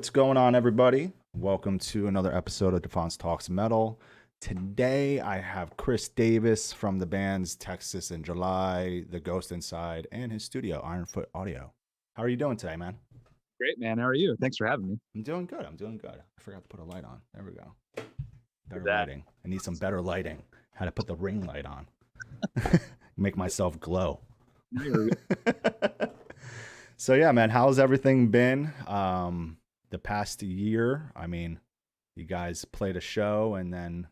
What's going on, everybody? Welcome to another episode of DeFonce Talks Metal. Today, I have Chris Davis from the bands Texas in July, The Ghost Inside, and his studio, Ironfoot Audio. How are you doing today, man? Great, man. How are you? Thanks for having me. I'm doing good. I forgot to put a light on. There we go. Better lighting. I need some better lighting. Had to put the ring light on. Make myself glow. So yeah, man, how's everything been the past year? I mean, you guys played a show and then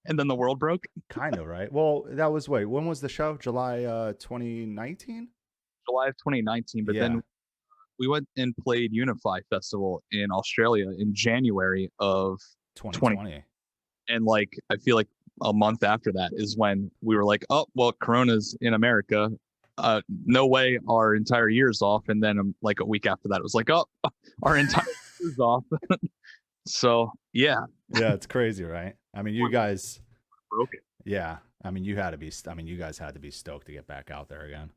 the world broke. Kind of, right? Well, that was when was the show? July 2019? July of 2019, but then we went and played Unify Festival in Australia in January of 2020. And like I feel like a month after that is when we were like, oh, well, Corona's in America. No way, our entire year's off. And then like a week after that, it was like, oh, our entire year's off. So yeah, it's crazy, right? I mean, you guys broke it. Yeah, I mean, you guys had to be stoked to get back out there again.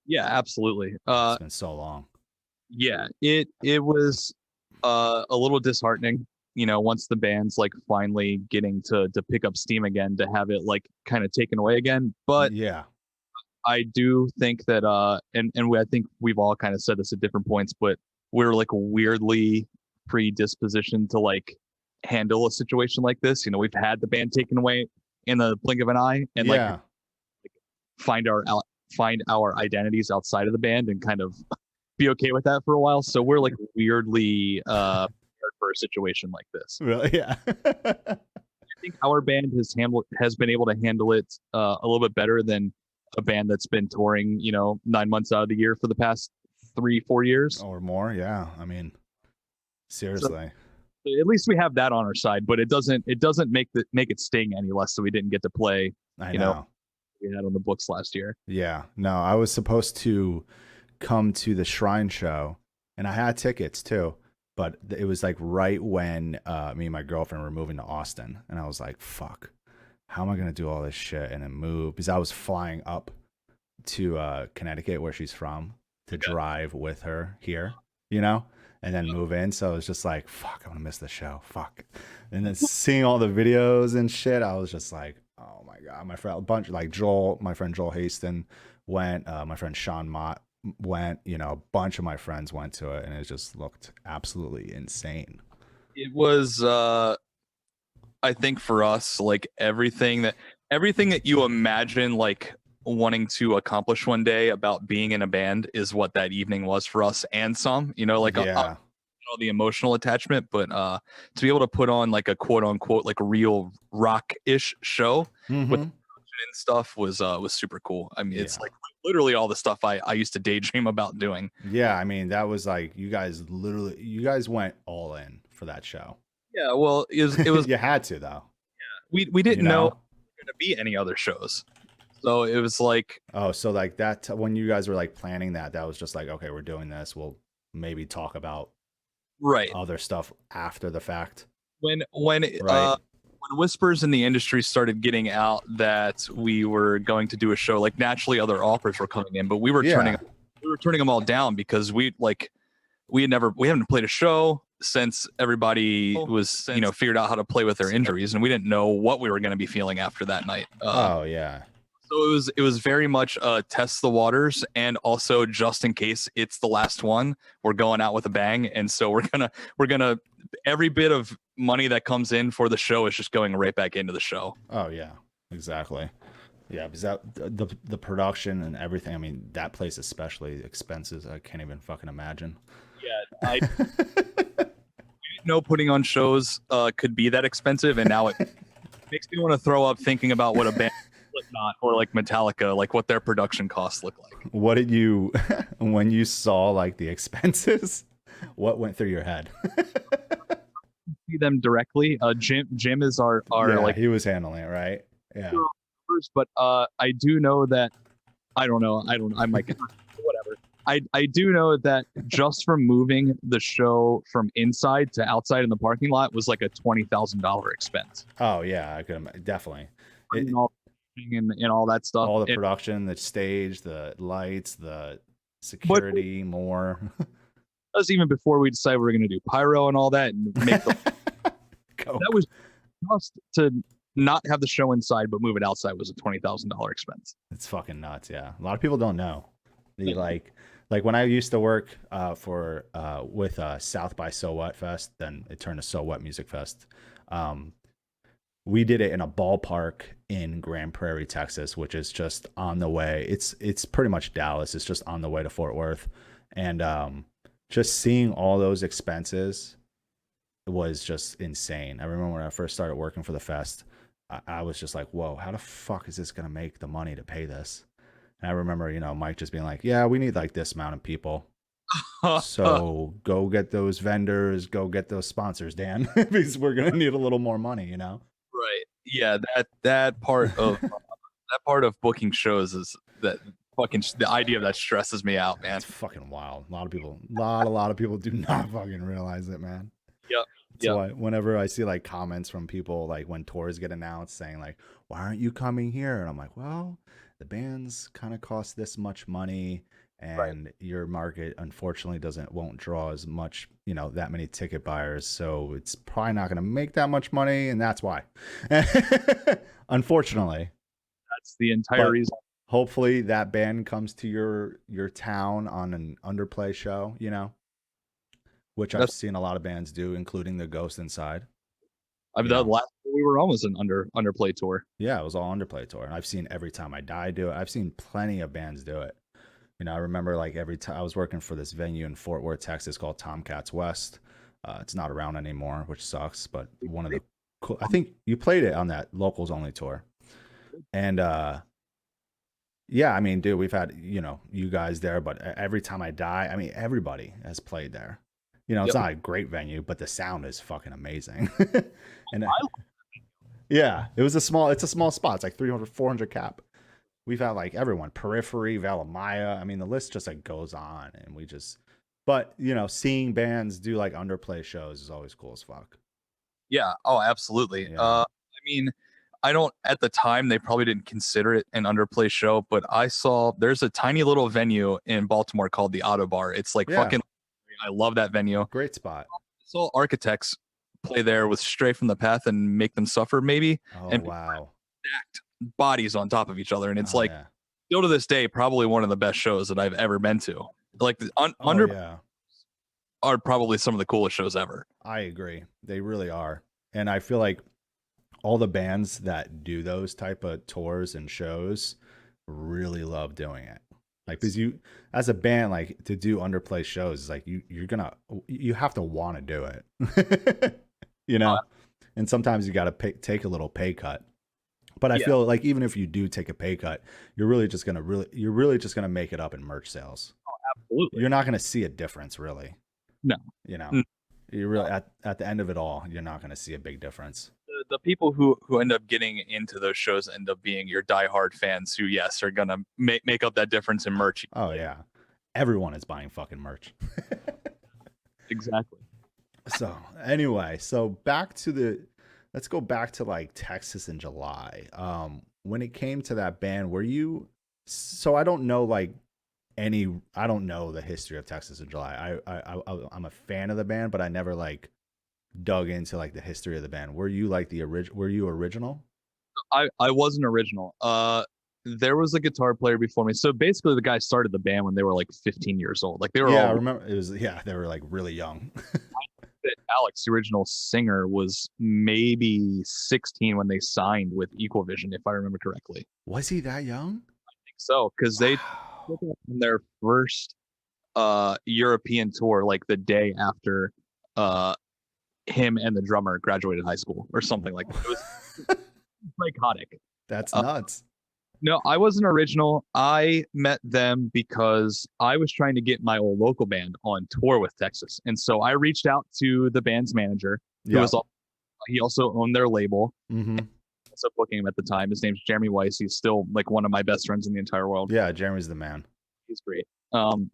Yeah, absolutely. It's been so long. Yeah, it was a little disheartening, you know, once the band's like finally getting to pick up steam again, to have it like kind of taken away again. But yeah, I do think that I think we've all kind of said this at different points, but we're like weirdly predispositioned to like handle a situation like this. You know, we've had the band taken away in the blink of an eye, and like find our identities outside of the band and kind of be okay with that for a while. So we're like weirdly prepared for a situation like this. Really? Yeah. I think our band has been able to handle it a little bit better than a band that's been touring, you know, 9 months out of the year for the past 3-4 years or more. Yeah, I mean, seriously. So at least we have that on our side, but it doesn't make it sting any less. So we didn't get to play. I know. We had on the books last year. Yeah, no, I was supposed to come to the Shrine show, and I had tickets too, but it was like right when me and my girlfriend were moving to Austin, and I was like, fuck, how am I gonna do all this shit and then move? Because I was flying up to Connecticut, where she's from, to drive with her here, you know, and then move in. So it was just like, fuck, I'm gonna miss the show, fuck. And then seeing all the videos and shit, I was just like, oh my god. My friend, my friend Joel Haston went, my friend Sean Mott went, you know, a bunch of my friends went to it, and it just looked absolutely insane. It was I think for us, like everything that you imagine like wanting to accomplish one day about being in a band is what that evening was for us, and some, you know, like the emotional attachment, but to be able to put on like a quote unquote like real rock-ish show with and stuff was super cool. I mean, it's like literally all the stuff I used to daydream about doing. Yeah, I mean, that was like you guys went all in for that show. Yeah, well, it was you had to though. Yeah, we didn't know there were gonna be any other shows, so it was like, oh, so like that when you guys were like planning that was just like, okay, we're doing this, we'll maybe talk about other stuff after the fact. When whispers in the industry started getting out that we were going to do a show, like naturally other offers were coming in, but we were turning them all down because we haven't played a show since everybody was figured out how to play with their injuries, and we didn't know what we were going to be feeling after that night. So it was very much test the waters, and also just in case it's the last one, we're going out with a bang, and so we're gonna every bit of money that comes in for the show is just going right back into the show. Oh yeah, exactly. Yeah, because the production and everything. I mean, that place especially, expenses I can't even fucking imagine. Yeah, I didn't know putting on shows could be that expensive, and now it makes me want to throw up thinking about what a band Slipknot or like Metallica, like what their production costs look like. What did you, when you saw like the expenses, what went through your head? See them directly. Jim is our like, he was handling it, right? Yeah. But I do know that I might get whatever. I do know that just from moving the show from inside to outside in the parking lot was like a $20,000 expense. Oh yeah, I could definitely. And all that stuff. All the production, the stage, the lights, the security, more. was even before we decided we were going to do pyro and all that and make the, that was just to not have the show inside but move it outside was a $20,000 expense. It's fucking nuts. Yeah, a lot of people don't know. The like when I used to work with South by So What Fest, then it turned to So What Music Fest. We did it in a ballpark in Grand Prairie, Texas, which is just on the way. It's pretty much Dallas. It's just on the way to Fort Worth, and just seeing all those expenses was just insane. I remember when I first started working for the fest, I was just like, whoa, how the fuck is this gonna make the money to pay this? And I remember, Mike just being like, yeah, we need like this amount of people. So go get those vendors, go get those sponsors, Dan, because we're going to need a little more money, Right. Yeah. That part of booking shows is that fucking, the idea of that stresses me out, man. It's fucking wild. A lot of people do not fucking realize it, man. Yep. So whenever I see like comments from people, like when tours get announced saying like, why aren't you coming here? And I'm like, well, the bands kind of cost this much money, and your market unfortunately won't draw as much, that many ticket buyers. So it's probably not going to make that much money. And that's why, unfortunately, that's the entire reason. Hopefully that band comes to your town on an underplay show, which I've seen a lot of bands do, including the Ghost Inside. I've done last year, we were almost an underplay tour. Yeah, it was all underplay tour. And I've seen Every Time I Die do it. I've seen plenty of bands do it. I remember like every time I was working for this venue in Fort Worth, Texas called Tomcats West. It's not around anymore, which sucks, but one of the cool, I think you played it on that locals only tour. And yeah, I mean, dude, we've had, you guys there, but Every Time I Die, I mean, everybody has played there. It's not a great venue, but the sound is fucking amazing. And yeah, it's a small spot. It's like 300, 400 cap. We've had like everyone, Periphery, Valamaya. I mean, the list just like goes on, and but seeing bands do like underplay shows is always cool as fuck. Yeah. Oh, absolutely. Yeah. I mean, at the time, they probably didn't consider it an underplay show, but I saw there's a tiny little venue in Baltimore called the Auto Bar. It's like fucking, I love that venue. Great spot. I saw Architects play there with Stray from the Path and Make Them Suffer, maybe. Oh, and wow. Stacked bodies on top of each other. And it's still to this day, probably one of the best shows that I've ever been to. Like are probably some of the coolest shows ever. I agree. They really are. And I feel like all the bands that do those type of tours and shows really love doing it. Like, because you, as a band, like to do underplay shows, like you have to want to do it, and sometimes you got to take a little pay cut. But I feel like even if you do take a pay cut, you're really just gonna make it up in merch sales. Oh, absolutely. You're not gonna see a difference, really. No. You really at the end of it all, you're not gonna see a big difference. The people who end up getting into those shows end up being your diehard fans who, yes, are gonna make up that difference in merch. Oh yeah, everyone is buying fucking merch. Exactly. So anyway, let's go back to like Texas in July. When it came to that band, so I don't know I don't know the history of Texas in July. I'm a fan of the band, but I never like dug into like the history of the band. Were you like were you original? I wasn't original. There was a guitar player before me. So basically the guy started the band when they were like 15 years old. Like they were I remember they were like really young. Alex, the original singer, was maybe 16 when they signed with Equalvision, if I remember correctly. Was he that young? I think so, because they took it on their first European tour like the day after him and the drummer graduated high school or something like that. It was psychotic. That's nuts. No, I wasn't original. I met them because I was trying to get my old local band on tour with Texas. And so I reached out to the band's manager, who he also owned their label. Mm-hmm. So booking him at the time. His name's Jeremy Weiss. He's still like one of my best friends in the entire world. Yeah, Jeremy's the man. He's great. And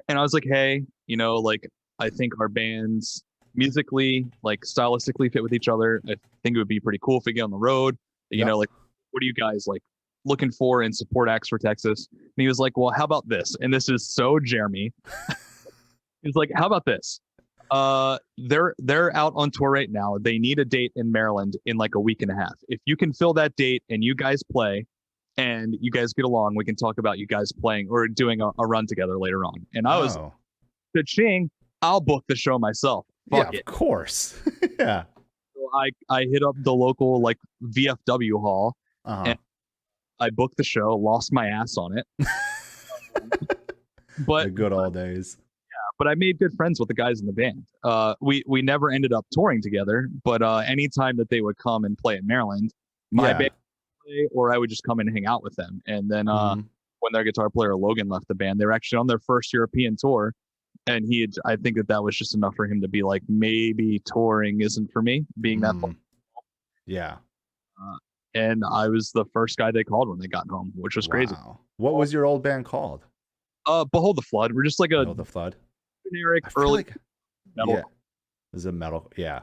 I was like, hey, like I think our bands musically, like stylistically fit with each other. I think it would be pretty cool if we get on the road. Like, what do you guys like looking for in support acts for Texas? And he was like, well, how about this? And this is so Jeremy. He's like, how about this? They're out on tour right now. They need a date in Maryland in like a week and a half. If you can fill that date and you guys play and you guys get along, we can talk about you guys playing or doing a run together later on. And I was ching, I'll book the show myself. Fuck yeah, it. Of course. Yeah. So I hit up the local like VFW hall and I booked the show, lost my ass on it. But the good old days. But I made good friends with the guys in the band. We never ended up touring together, but anytime that they would come and play in Maryland, my band would play, or I would just come and hang out with them. And then when their guitar player Logan left the band, they were actually on their first European tour, and I think that was just enough for him to be like, maybe touring isn't for me, being that fun. Yeah. And I was the first guy they called when they got home, which was crazy. What was your old band called? Behold the Flood. We're just like Behold the Flood. Generic early metal. Yeah. Is a metal. Yeah.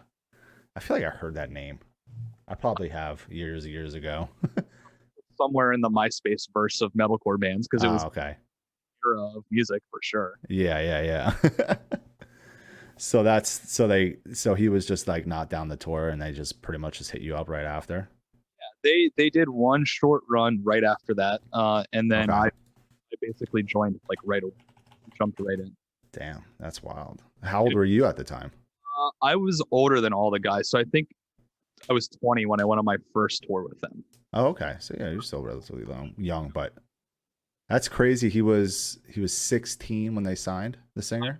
I feel like I heard that name. I probably have years ago. Somewhere in the MySpace verse of metalcore bands, because it was okay. Era of music for sure. Yeah. So he was just like not down the tour, and they just pretty much just hit you up right after. Yeah, they did one short run right after that, and then I basically joined like right away, jumped right in. Damn, that's wild. How old were you at the time? I was older than all the guys, so I think I was 20 when I went on my first tour with them. Oh, okay. So yeah, you're still relatively young, but that's crazy. He was 16 when they signed, the singer.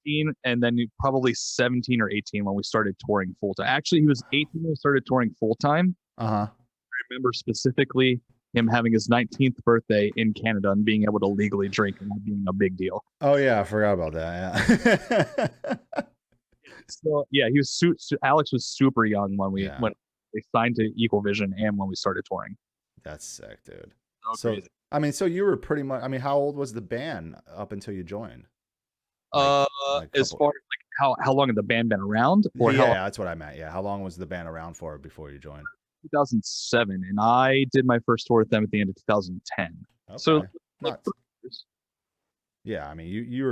16, and then probably 17 or 18 when we started touring full time. Actually, he was 18 when we started touring full time. I remember specifically him having his 19th birthday in Canada and being able to legally drink and that being a big deal. Oh yeah, I forgot about that. Yeah. So yeah, he was Alex was super young when they signed to Equal Vision and when we started touring. That's sick, dude. So crazy. I mean, so you were pretty much. I mean, how old was the band up until you joined? As far as like how long had the band been around? Or that's what I meant. Yeah, how long was the band around for before you joined? 2007, and I did my first tour with them at the end of 2010. Okay. So yeah, I mean, you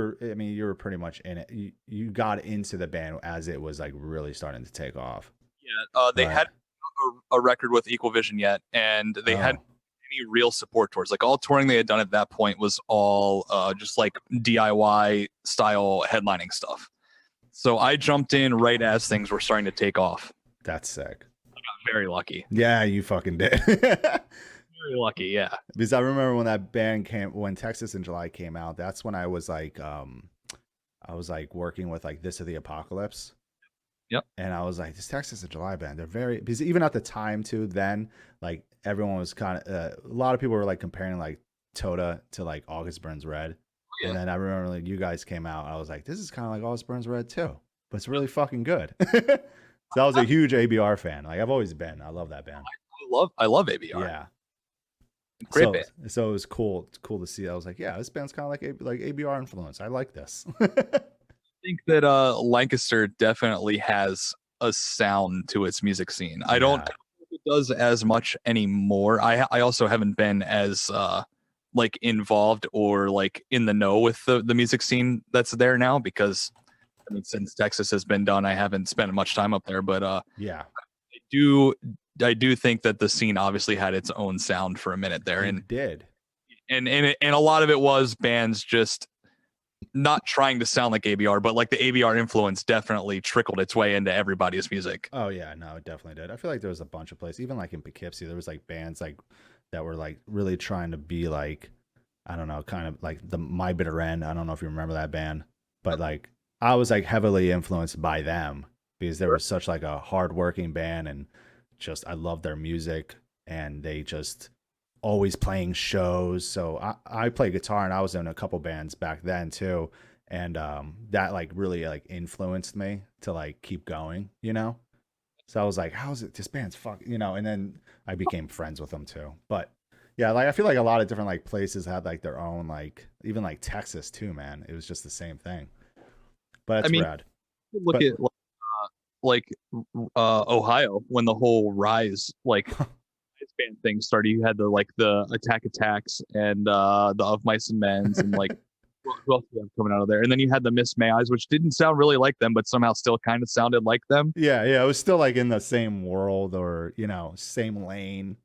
were pretty much in it. You got into the band as it was like really starting to take off. Yeah, they hadn't a record with Equal Vision yet, and they hadn't any real support tours. Like all touring they had done at that point was all just like DIY style headlining stuff. So I jumped in right as things were starting to take off. That's sick. Very lucky. Yeah, you fucking did. Very lucky, yeah. Because I remember when Texas in July came out, that's when I was like working with like This of the Apocalypse. Yep. And I was like, this Texas in July band, because even at the time too, then like everyone was kind of, a lot of people were like comparing like Toda to like August Burns Red. Yeah. And then I remember like you guys came out, I was like, this is kind of like August Burns Red too, but it's really fucking good. So I was a huge ABR fan. Like I've always been. I love that band. I love ABR. Yeah. Great band. So it was cool. It's cool to see. I was like, yeah, this band's kind of like ABR influence. I like this. I think that Lancaster definitely has a sound to its music scene. I don't think it does as much anymore. I also haven't been as like involved or like in the know with the music scene that's there now, because I mean, since Texas has been done, I haven't spent much time up there, but yeah, I do think that the scene obviously had its own sound for a minute there, and a lot of it was bands just not trying to sound like ABR, but like the ABR influence definitely trickled its way into everybody's music. Oh yeah, no, it definitely did. I feel like there was a bunch of places, even like in Poughkeepsie, there was like bands like that were like really trying to be like, I don't know, kind of like the My Bitter End. I don't know if you remember that band, but like I was like heavily influenced by them because they were such like a hardworking band, and just I love their music, and they just always playing shows. So I play guitar, and I was in a couple bands back then too, and that like really like influenced me to like keep going, you know. So I was like, how is it this band's and then I became friends with them too. But yeah, like I feel like a lot of different like places had like their own, like even like Texas too, man. It was just the same thing. But it's rad. Look at Ohio, when the whole Rise like band thing started. You had the Attack Attacks and the Of Mice and Men's and like Who else do you have coming out of there? And then you had the Miss May Eyes, which didn't sound really like them, but somehow still kind of sounded like them. Yeah, it was still like in the same world or same lane.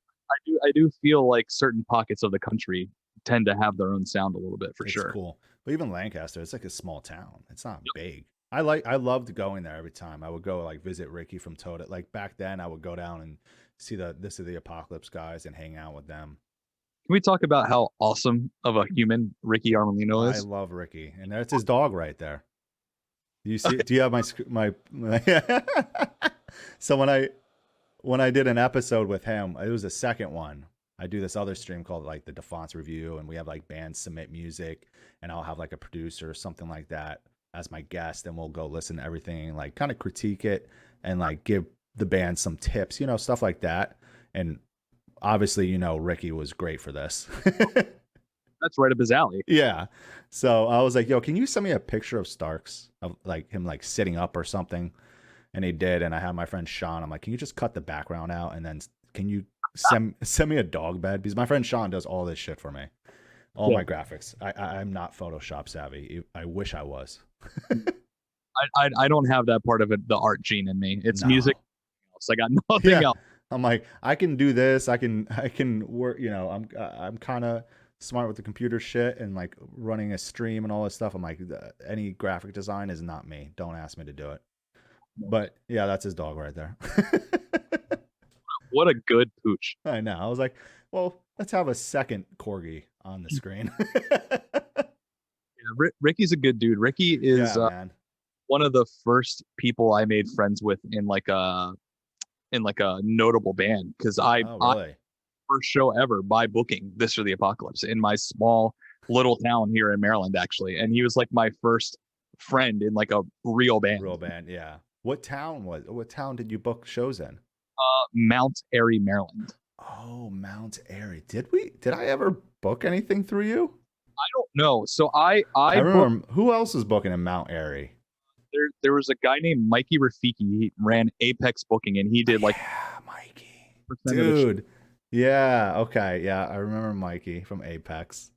I do feel like certain pockets of the country tend to have their own sound a little bit for sure. Cool. But even Lancaster, it's like a small town. It's not big. I loved going there every time. I would go like visit Ricky from Toad. Like back then I would go down and see This Is the Apocalypse guys and hang out with them. Can we talk about how awesome of a human Ricky Armelino is? I love Ricky, and that's his dog right there. Do you see? Do you have my? So when I did an episode with him, it was the second one. I do this other stream called like the DeFonce Review, and we have like bands submit music, and I'll have like a producer or something like that as my guest, and we'll go listen to everything, like kind of critique it, and like give the band some tips, stuff like that, and. Obviously, Ricky was great for this. That's right up his alley. Yeah. So I was like, yo, can you send me a picture of Starks, of like him like sitting up or something? And he did. And I had my friend Sean. I'm like, can you just cut the background out? And then can you send me a dog bed? Because my friend Sean does all this shit for me. All my graphics. I'm not Photoshop savvy. I wish I was. I don't have that part of it, the art gene in me. It's music. So I got nothing else. I'm like, I can do this. I can work. I'm kind of smart with the computer shit and like running a stream and all this stuff. I'm like, any graphic design is not me. Don't ask me to do it. But yeah, that's his dog right there. What a good pooch. I know. I was like, well, let's have a second corgi on the screen. Ricky's a good dude. Ricky is one of the first people I made friends with in like a notable band, because I first show ever by booking This or the Apocalypse in my small little town here in Maryland, actually, and he was like my first friend in like a real band. Yeah. What town did you book shows in? Mount Airy, Maryland. Oh, Mount Airy. Did I ever book anything through you? I don't know. So I remember who else was booking in Mount Airy? There was a guy named Mikey Rafiki. He ran Apex Booking, and he did like Mikey, dude. Yeah, okay, yeah, I remember Mikey from Apex.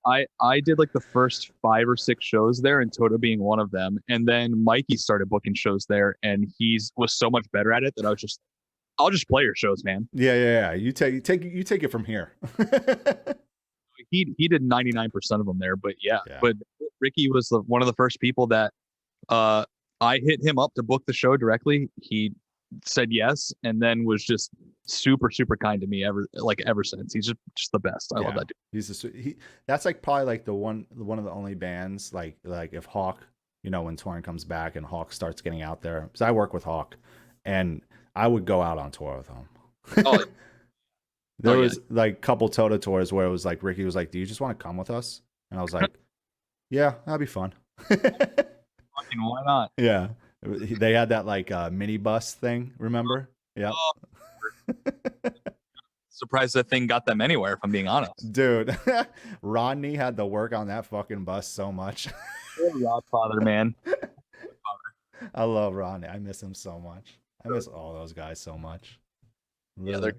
I did like the first 5 or 6 shows there, and Toto being one of them. And then Mikey started booking shows there, and was so much better at it that I'll just play your shows, man. Yeah. You take it from here. He did 99% of them there, but yeah. But Ricky was one of the first people that. I hit him up to book the show directly. He said yes, and then was just super, super kind to me ever since. He's just the best. I love that dude. That's like probably like one of the only bands like if Hawk, when Torn comes back and Hawk starts getting out there. Because I work with Hawk, and I would go out on tour with him. There was like a couple Toto tours where it was like Ricky was like, "Do you just want to come with us?" And I was like, "Yeah, that'd be fun." Why not? Yeah, they had that like mini bus thing. Remember? Yeah. Surprised that thing got them anywhere, if I'm being honest. Dude, Rodney had to work on that fucking bus so much. Godfather, man. I love Rodney. I miss him so much. I miss all those guys so much. Yeah,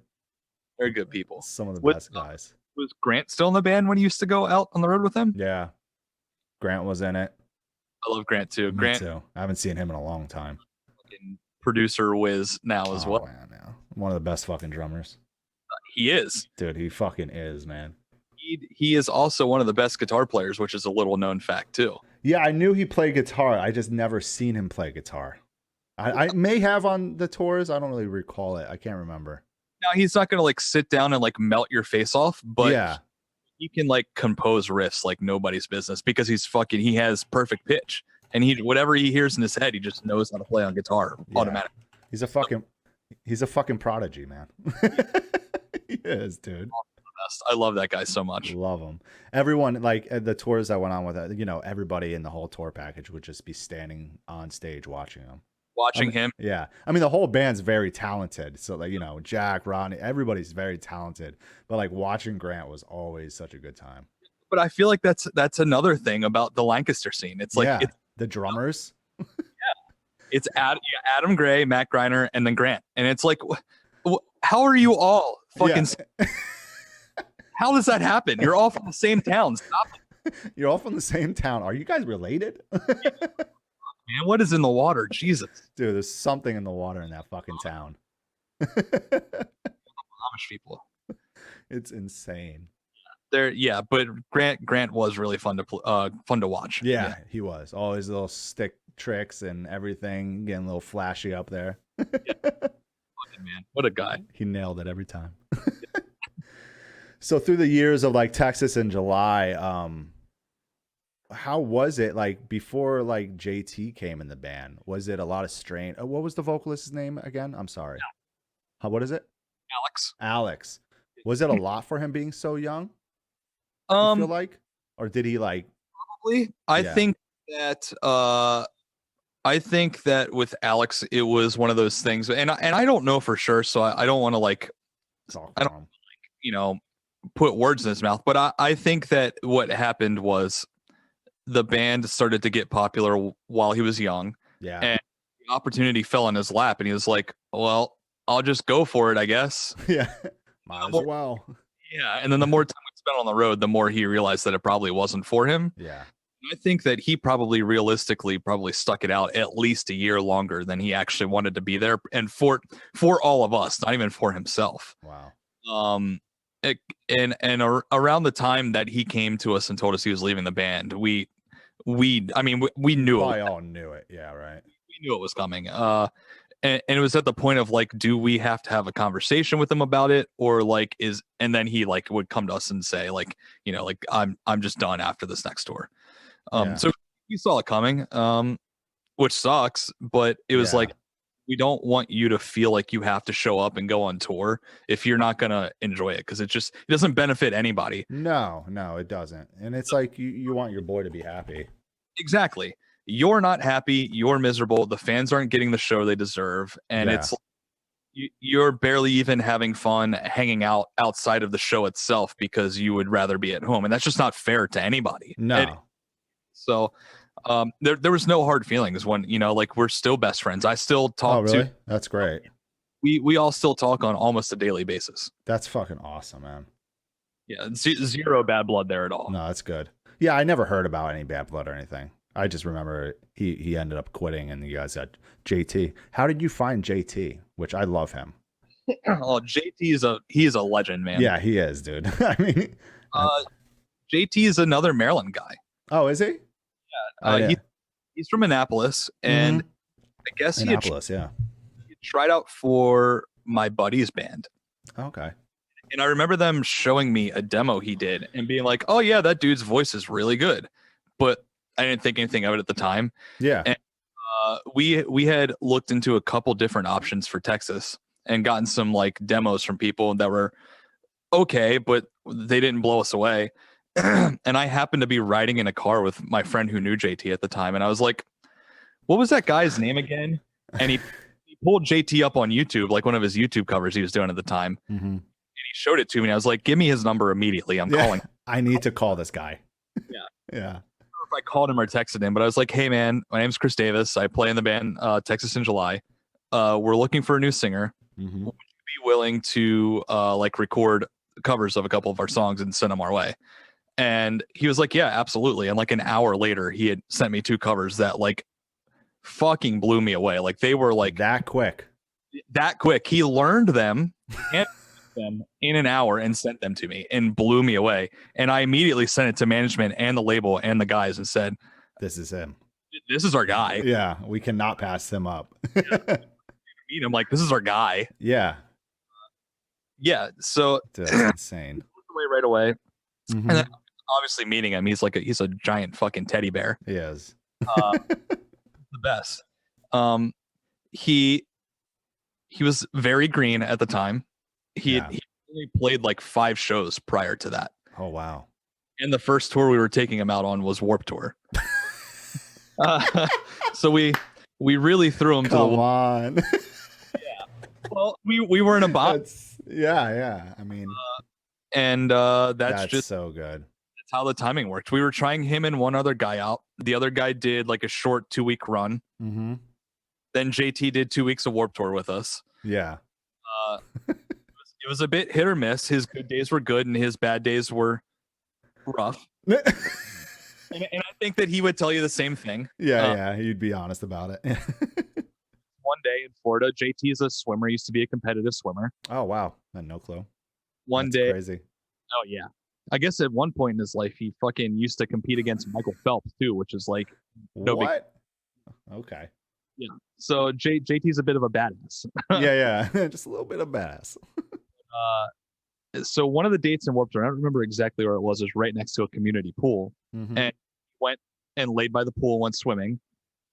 they're good people. Some of the best guys. Was Grant still in the band when he used to go out on the road with him? Yeah, Grant was in it. I love Grant too. Me too. I haven't seen him in a long time. Producer whiz now as well. Man, yeah. One of the best fucking drummers. He is. Dude, he fucking is, man. He is also one of the best guitar players, which is a little known fact too. Yeah, I knew he played guitar. I just never seen him play guitar. I may have on the tours. I don't really recall it. I can't remember. Now he's not gonna like sit down and like melt your face off, but yeah. He can like compose riffs like nobody's business because he has perfect pitch, and whatever he hears in his head, he just knows how to play on guitar automatically. He's a fucking prodigy, man. He is, dude. I love that guy so much. Love him. Everyone, like at the tours I went on with, everybody in the whole tour package would just be standing on stage watching him. Him. Yeah. I mean, the whole band's very talented. So like, Jack, Ronnie, everybody's very talented. But like watching Grant was always such a good time. But I feel like that's another thing about the Lancaster scene. It's like the drummers. It's Adam Gray, Matt Greiner, and then Grant. And it's like, how are you all fucking... How does that happen? You're all from the same town. Stop You're all from the same town. Are you guys related? Man, what is in the water? Jesus. Dude, there's something in the water in that fucking town. Amish people. It's insane. Yeah, but Grant was really fun to watch. Yeah, he was. All his little stick tricks and everything, getting a little flashy up there. Yeah. Fucking man, what a guy. He nailed it every time. So through the years of like Texas in July, how was it like before like JT came in the band? Was it a lot of strain? What was the vocalist's name again? I'm sorry. What is it? Alex. Was it a lot for him being so young? You feel like, or did he like? Probably. I think that with Alex, it was one of those things, and I don't know for sure, so I don't want to like, put words in his mouth, but I think that what happened was the band started to get popular while he was young, and the opportunity fell in his lap, and he was like, "Well, I'll just go for it, I guess." Yeah, might as well. Yeah, and then the more time we spent on the road, the more he realized that it probably wasn't for him. Yeah. I think that he realistically stuck it out at least a year longer than he actually wanted to be there, and for all of us, not even for himself. Wow. Around the time that he came to us and told us he was leaving the band, we knew Probably all knew it. Yeah, right. We knew it was coming. And it was at the point of like, do we have to have a conversation with him about it, or like and then he like would come to us and say like, like I'm just done after this next tour. So we saw it coming, which sucks, but it was like, we don't want you to feel like you have to show up and go on tour if you're not going to enjoy it, because it doesn't benefit anybody. No, it doesn't. And it's like you want your boy to be happy. Exactly. You're not happy. You're miserable. The fans aren't getting the show they deserve. And it's you're barely even having fun hanging out outside of the show itself because you would rather be at home. And that's just not fair to anybody. No. So there was no hard feelings when, like we're still best friends. I still talk to. That's great. We all still talk on almost a daily basis. That's fucking awesome, man. Yeah. Zero bad blood there at all. No, that's good. Yeah. I never heard about any bad blood or anything. I just remember he ended up quitting and you guys had JT. How did you find JT? Which I love him. Oh, JT is a legend, man. Yeah, he is, dude. I mean, JT is another Maryland guy. Oh, is he? Yeah. He's from Annapolis, and I guess he tried out for my buddy's band. Okay. And I remember them showing me a demo he did and being like, "Oh yeah, that dude's voice is really good," but I didn't think anything of it at the time. Yeah. And we had looked into a couple different options for Texas and gotten some like demos from people that were okay, but they didn't blow us away. And I happened to be riding in a car with my friend who knew JT at the time, and I was like, "What was that guy's name again?" And he pulled JT up on YouTube, like one of his YouTube covers he was doing at the time. Mm-hmm. And he showed it to me, and I was like, "Give me his number immediately. I'm calling. I need to call this guy." Yeah. Yeah. I don't know if I called him or texted him, but I was like, "Hey man, my name's Chris Davis. I play in the band Texas in July. We're looking for a new singer. Mm-hmm. Would you be willing to like record covers of a couple of our songs and send them our way?" And he was like, "Yeah, absolutely." And like an hour later, he had sent me 2 covers that like fucking blew me away. Like they were like that quick. He learned them and them in an hour and sent them to me and blew me away. And I immediately sent it to management and the label and the guys and said, "This is him. This is our guy. Yeah, we cannot pass him up." Meet him, like, this is our guy. Yeah. Yeah. So that's insane. Right away. Mm-hmm. And then obviously meeting him, he's a giant fucking teddy bear. He is. The best. He was very green at the time. He only played like 5 shows prior to that. Oh wow. And the first tour we were taking him out on was Warped Tour. So we really threw him to the wall. On. Yeah. Well, we were in a box. Yeah. I mean, and that's just so good. That's how the timing worked. We were trying him and one other guy out. The other guy did like a short 2-week run. Mm-hmm. Then JT did 2 weeks of Warped Tour with us. Yeah. It was a bit hit or miss. His good days were good and his bad days were rough. and I think that he would tell you the same thing. Yeah, he'd be honest about it. One day in Florida, JT is a swimmer, used to be a competitive swimmer. Oh wow, I had no clue. That's day, crazy. Oh yeah, I guess at one point in his life, he fucking used to compete against Michael Phelps too, which is like no what? Okay. Yeah. So JT's a bit of a badass. yeah, just a little bit of badass. So one of the dates in Warped Tour, I don't remember exactly where it was right next to a community pool, and went and laid by the pool, went swimming,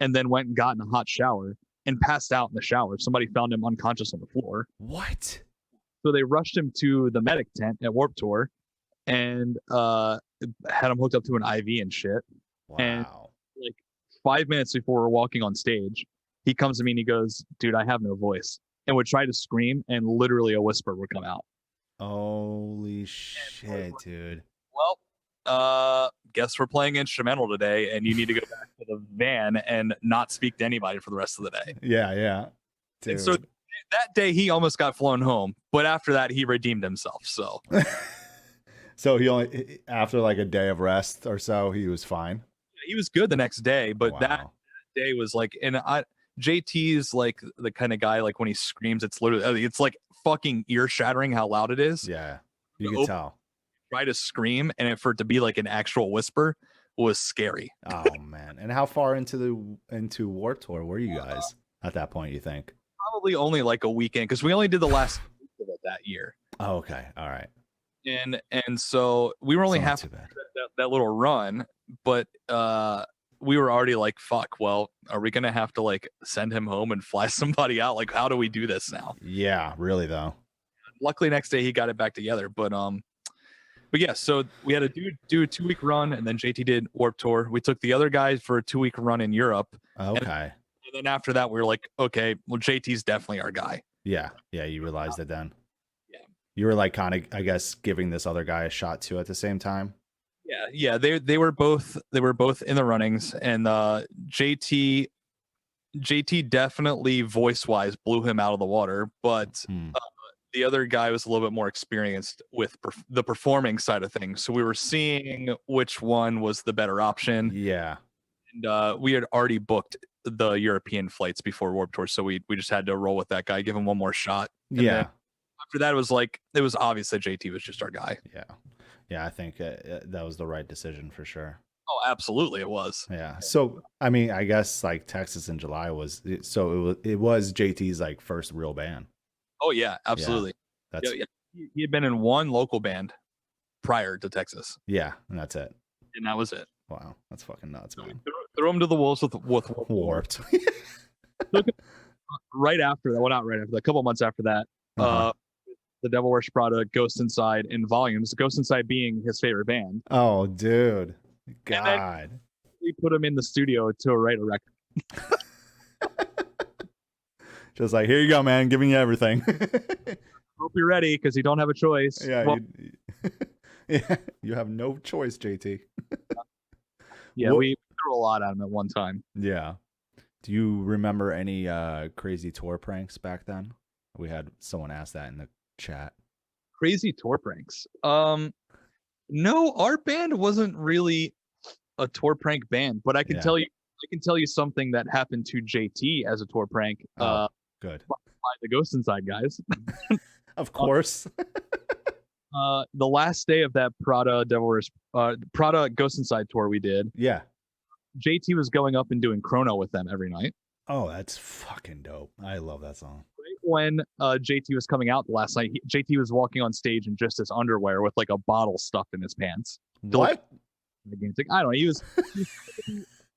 and then went and got in a hot shower and passed out in the shower. Somebody found him unconscious on the floor. What? So they rushed him to the medic tent at Warped Tour and had him hooked up to an IV and shit. Wow. And like 5 minutes before we're walking on stage, he comes to me and he goes, "Dude, I have no voice," and would try to scream, and literally a whisper would come out. Holy shit, dude. Well, guess we're playing instrumental today, and you need to go back to the van and not speak to anybody for the rest of the day. Yeah. Dude. And so that day he almost got flown home, but after that he redeemed himself. So so he only, after like a day of rest or so, he was fine. He was good the next day, but that day was like, and JT's like the kind of guy, like when he screams, it's literally, it's like fucking ear shattering how loud it is. Yeah, you can tell. Try to scream, and for it to be like an actual whisper was scary. Oh man! And how far into Warped Tour were you guys at that point? You think? Probably only like a weekend, because we only did the last week of it that year. Oh, okay, all right. And so we were only half that little run, but we were already like, fuck, well, are we gonna have to like send him home and fly somebody out? Like, how do we do this now? Yeah, really though. Luckily next day he got it back together, but yeah, so we had to do a 2-week run, and then JT did Warped Tour. We took the other guys for a 2-week run in Europe. Okay. And then after that we were like, okay, well, JT's definitely our guy. Yeah, you realized it then. Yeah. You were like kind of, I guess, giving this other guy a shot too at the same time. Yeah, they were both in the runnings, and JT definitely voice-wise blew him out of the water, but the other guy was a little bit more experienced with the performing side of things. So we were seeing which one was the better option. Yeah. And we had already booked the European flights before Warped Tour, so we just had to roll with that guy, give him one more shot. And then after that, it was obvious that JT was just our guy. Yeah, I think that was the right decision for sure. Oh, absolutely, it was. Yeah. So, I mean, I guess like Texas in July it was JT's like first real band. Oh yeah, absolutely. Yeah. He had been in one local band prior to Texas. Yeah, and that's it. And that was it. Wow, that's fucking nuts, man. Throw him to the wolves with Warped. Right after that, well, not right after that, a couple months after that, the Devil Wears Prada, Ghost Inside, and Volumes. Ghost Inside being his favorite band. Oh, dude, God! We put him in the studio to write a record. Just like, here you go, man, giving you everything. Hope you're ready, because you don't have a choice. Yeah, you have no choice, JT. Yeah, we threw a lot at him at one time. Yeah. Do you remember any crazy tour pranks back then? We had someone ask that in the chat. Crazy tour pranks. No, our band wasn't really a tour prank band, but I can tell you something that happened to JT as a tour prank. Good. By the Ghost Inside guys. Of course. The last day of that Prada Ghost Inside tour we did. Yeah. JT was going up and doing Chrono with them every night. Oh, that's fucking dope. I love that song. Right when JT was coming out the last night, JT was walking on stage in just his underwear with like a bottle stuffed in his pants. What? I don't know.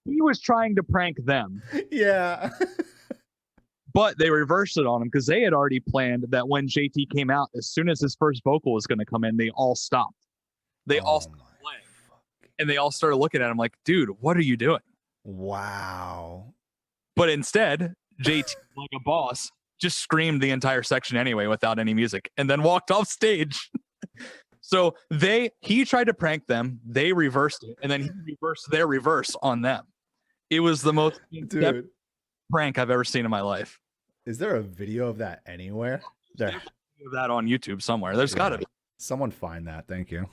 He was trying to prank them. Yeah. But they reversed it on him, because they had already planned that when JT came out, as soon as his first vocal was going to come in, they all stopped. They all stopped playing. And they all started looking at him like, dude, what are you doing? Wow. But instead, JT, like a boss, just screamed the entire section anyway without any music, and then walked off stage. So he tried to prank them, they reversed it, and then he reversed their reverse on them. It was the most prank I've ever seen in my life. Is there a video of that anywhere? There. That on YouTube somewhere. There's got to be. Someone find that. Thank you.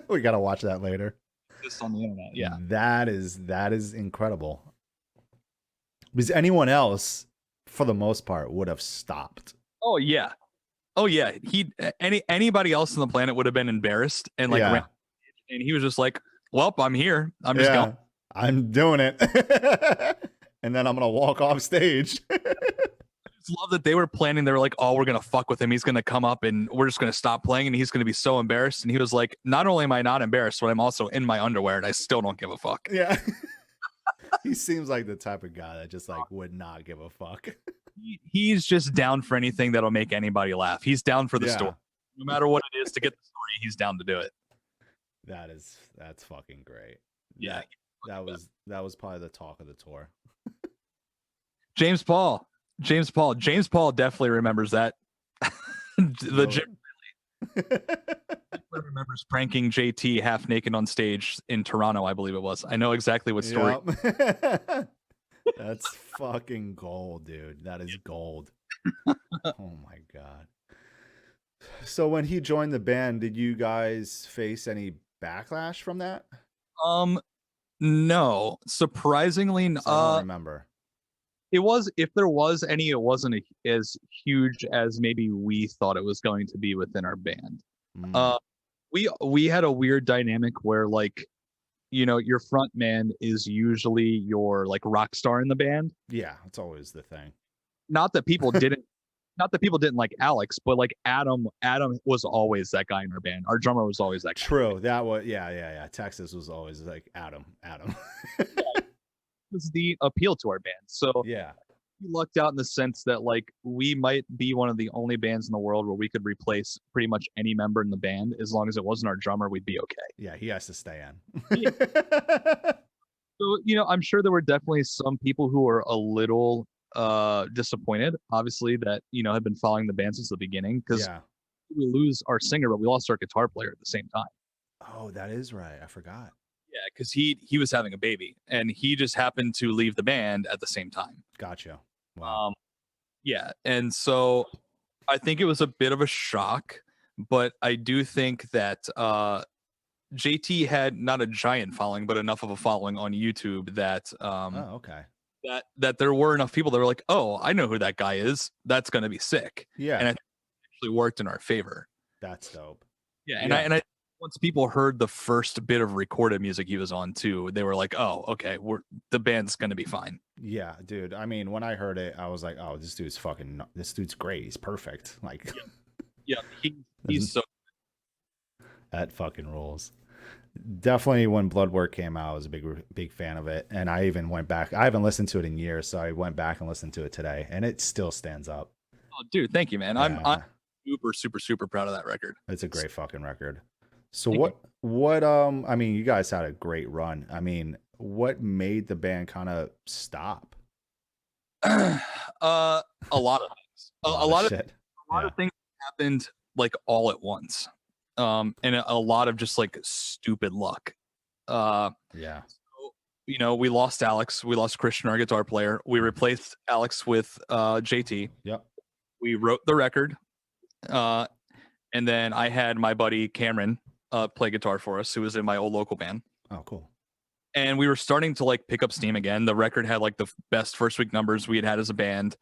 We got to watch that later. Just on the internet. Yeah. That is incredible. Because anyone else, for the most part, would have stopped. Oh yeah. Oh yeah. Anybody else on the planet would have been embarrassed and like ran, and he was just like, well, I'm here. I'm just going. I'm doing it. And then I'm gonna walk off stage. I love that they were planning. They were like, oh, we're gonna fuck with him. He's gonna come up and we're just gonna stop playing and he's gonna be so embarrassed. And he was like, not only am I not embarrassed, but I'm also in my underwear and I still don't give a fuck. Yeah. He seems like the type of guy that just like would not give a fuck. He's just down for anything that'll make anybody laugh. He's down for the story. No matter what it is to get the story, he's down to do it. That's fucking great. Yeah. That was probably the talk of the tour. James Paul definitely remembers that. Legit remembers pranking JT half naked on stage in Toronto, I believe it was. I know exactly what story. Yep. That's fucking gold, dude. That is gold. Oh my god. So when he joined the band, did you guys face any backlash from that? No. Surprisingly, I don't remember. It was, if there was any, it wasn't as huge as maybe we thought it was going to be within our band. We had a weird dynamic where, like, you know, your front man is usually your like rock star in the band. Yeah, it's always the thing. Not that people didn't like Alex, but like Adam was always that guy in our band. Our drummer was always that guy. True. That was yeah. Texas was always like Adam. Was the appeal to our band. So yeah, we lucked out in the sense that like we might be one of the only bands in the world where we could replace pretty much any member in the band. As long as it wasn't our drummer, we'd be okay. Yeah, he has to stay in. Yeah. So, you know, I'm sure there were definitely some people who were a little disappointed, obviously, that, you know, had been following the band since the beginning, because we lose our singer, but we lost our guitar player at the same time. Oh, that is right. I forgot. Yeah, because he was having a baby and he just happened to leave the band at the same time. Gotcha. Wow. Yeah, and so I think it was a bit of a shock, but I do think that JT had not a giant following, but enough of a following on YouTube that that there were enough people that were like, oh, I know who that guy is. That's gonna be sick. Yeah, and it actually worked in our favor. That's dope. Yeah, and I once people heard the first bit of recorded music he was on too, they were like, "Oh, okay, the band's gonna be fine." Yeah, dude. I mean, when I heard it, I was like, "Oh, this dude's great. He's perfect." Like, yeah, he's so. That fucking rules. Definitely, when Bloodwork came out, I was a big fan of it, and I even went back. I haven't listened to it in years, so I went back and listened to it today, and it still stands up. Oh, dude, thank you, man. Yeah. I'm super proud of that record. It's a great fucking record. So what I mean, you guys had a great run. I mean, what made the band kind of stop? A lot of things. A lot of things happened like all at once. And a lot of just like stupid luck. So, you know, we lost Alex. We lost Christian, our guitar player. We replaced Alex with JT. Yep. We wrote the record. And then I had my buddy Cameron play guitar for us, who was in my old local band. Oh, cool. And we were starting to like pick up steam again. The record had like the best first week numbers we had as a band.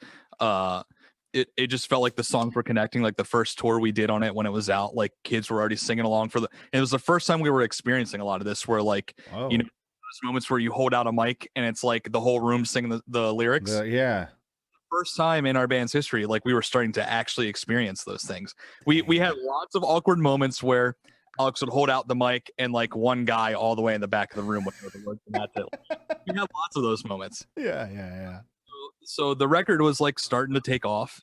It just felt like the songs were connecting. Like the first tour we did on it, when it was out, like kids were already singing along and it was the first time we were experiencing a lot of this, where like, you know, those moments where you hold out a mic and it's like the whole room singing the lyrics. First time in our band's history, like we were starting to actually experience those things. We had lots of awkward moments where Alex would hold out the mic and like one guy all the way in the back of the room would know the words, and that's it. We had lots of those moments. Yeah. So the record was like starting to take off.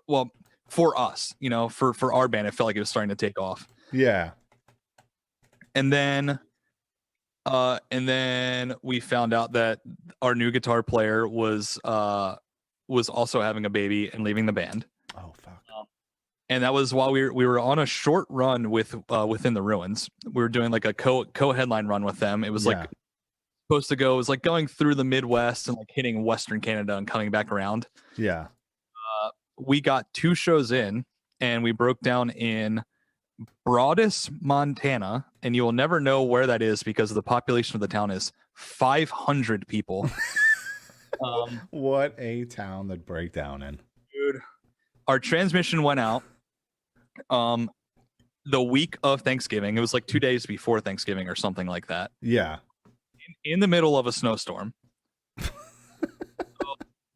Well, for us, you know, for our band, it felt like it was starting to take off. Yeah. And then we found out that our new guitar player was also having a baby and leaving the band. Oh fuck. And that was while we were on a short run with Within the Ruins. We were doing like a co-headline run with them. It was like supposed to go. It was like going through the Midwest and like hitting Western Canada and coming back around. Yeah. We got 2 shows in, and we broke down in Broadus, Montana, and you will never know where that is because the population of the town is 500 people. What a town that break down in. Dude, our transmission went out the week of Thanksgiving. It was like 2 days before Thanksgiving or something like that. Yeah. In the middle of a snowstorm. So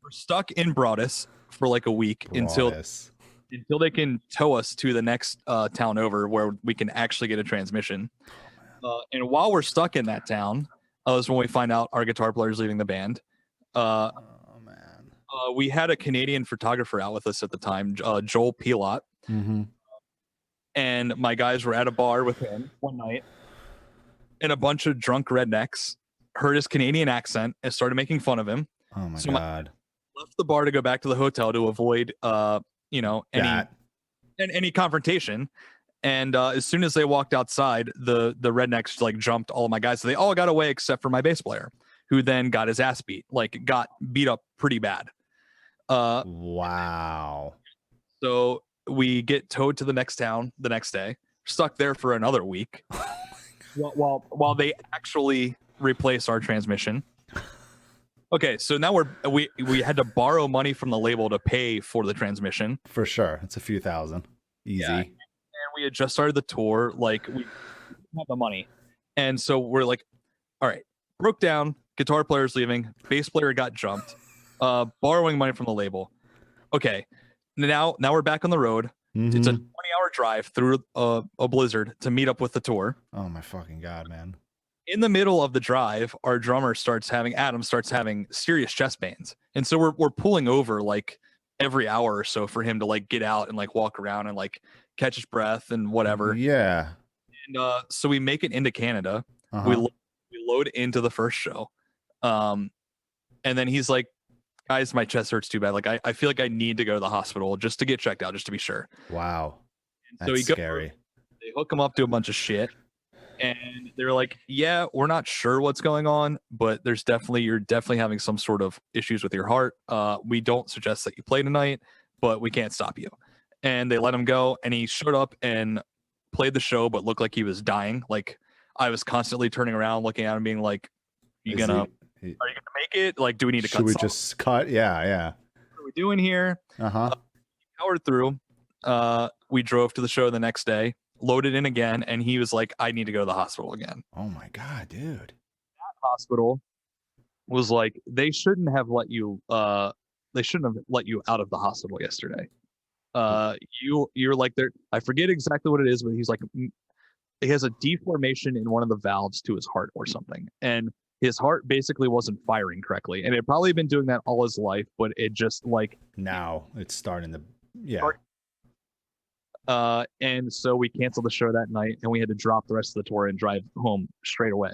we're stuck in Broadus for like a week until they can tow us to the next town over where we can actually get a transmission. And while we're stuck in that town, is when we find out our guitar player is leaving the band. We had a Canadian photographer out with us at the time, Joel Pilot. Mm-hmm. And my guys were at a bar with him one night, and a bunch of drunk rednecks heard his Canadian accent and started making fun of him. Oh my God. Left the bar to go back to the hotel to avoid any confrontation. And as soon as they walked outside, the rednecks like jumped all of my guys. So they all got away except for my bass player, who then got his ass beat, got beat up pretty bad. Wow. So we get towed to the next town the next day, stuck there for another week while they actually replace our transmission. Okay, so now we had to borrow money from the label to pay for the transmission. For sure. It's a few thousand. Easy. Yeah. And we had just started the tour. We didn't have the money. And so we're like, all right, broke down, guitar player's leaving, bass player got jumped, borrowing money from the label. Okay, now we're back on the road. Mm-hmm. It's a 20-hour drive through a blizzard to meet up with the tour. Oh my fucking God, man. In the middle of the drive, our drummer Adam starts having serious chest pains. And so we're pulling over every hour or so for him to get out and walk around and catch his breath and whatever. Yeah. And so we make it into Canada. Uh-huh. We load into the first show. And then he's like, guys, my chest hurts too bad. I feel like I need to go to the hospital just to get checked out, just to be sure. Wow. And so scary. They hook him up to a bunch of shit. And they're like, yeah, we're not sure what's going on, but you're definitely having some sort of issues with your heart. We don't suggest that you play tonight, but we can't stop you. And they let him go. And he showed up and played the show, but looked like he was dying. I was constantly turning around, looking at him, being like, are you gonna make it? Do we need to cut? Should we just cut? Yeah. What are we doing here? Powered through. We drove to the show the next day, loaded in again, and he was like, I need to go to the hospital again. Oh my God, dude. That hospital was like, they shouldn't have let you out of the hospital yesterday. You're like there. I forget exactly what it is, but he's like, he has a deformation in one of the valves to his heart or something. And his heart basically wasn't firing correctly. And it had probably been doing that all his life, but it just now it's starting to, yeah. And so we canceled the show that night, and we had to drop the rest of the tour and drive home straight away.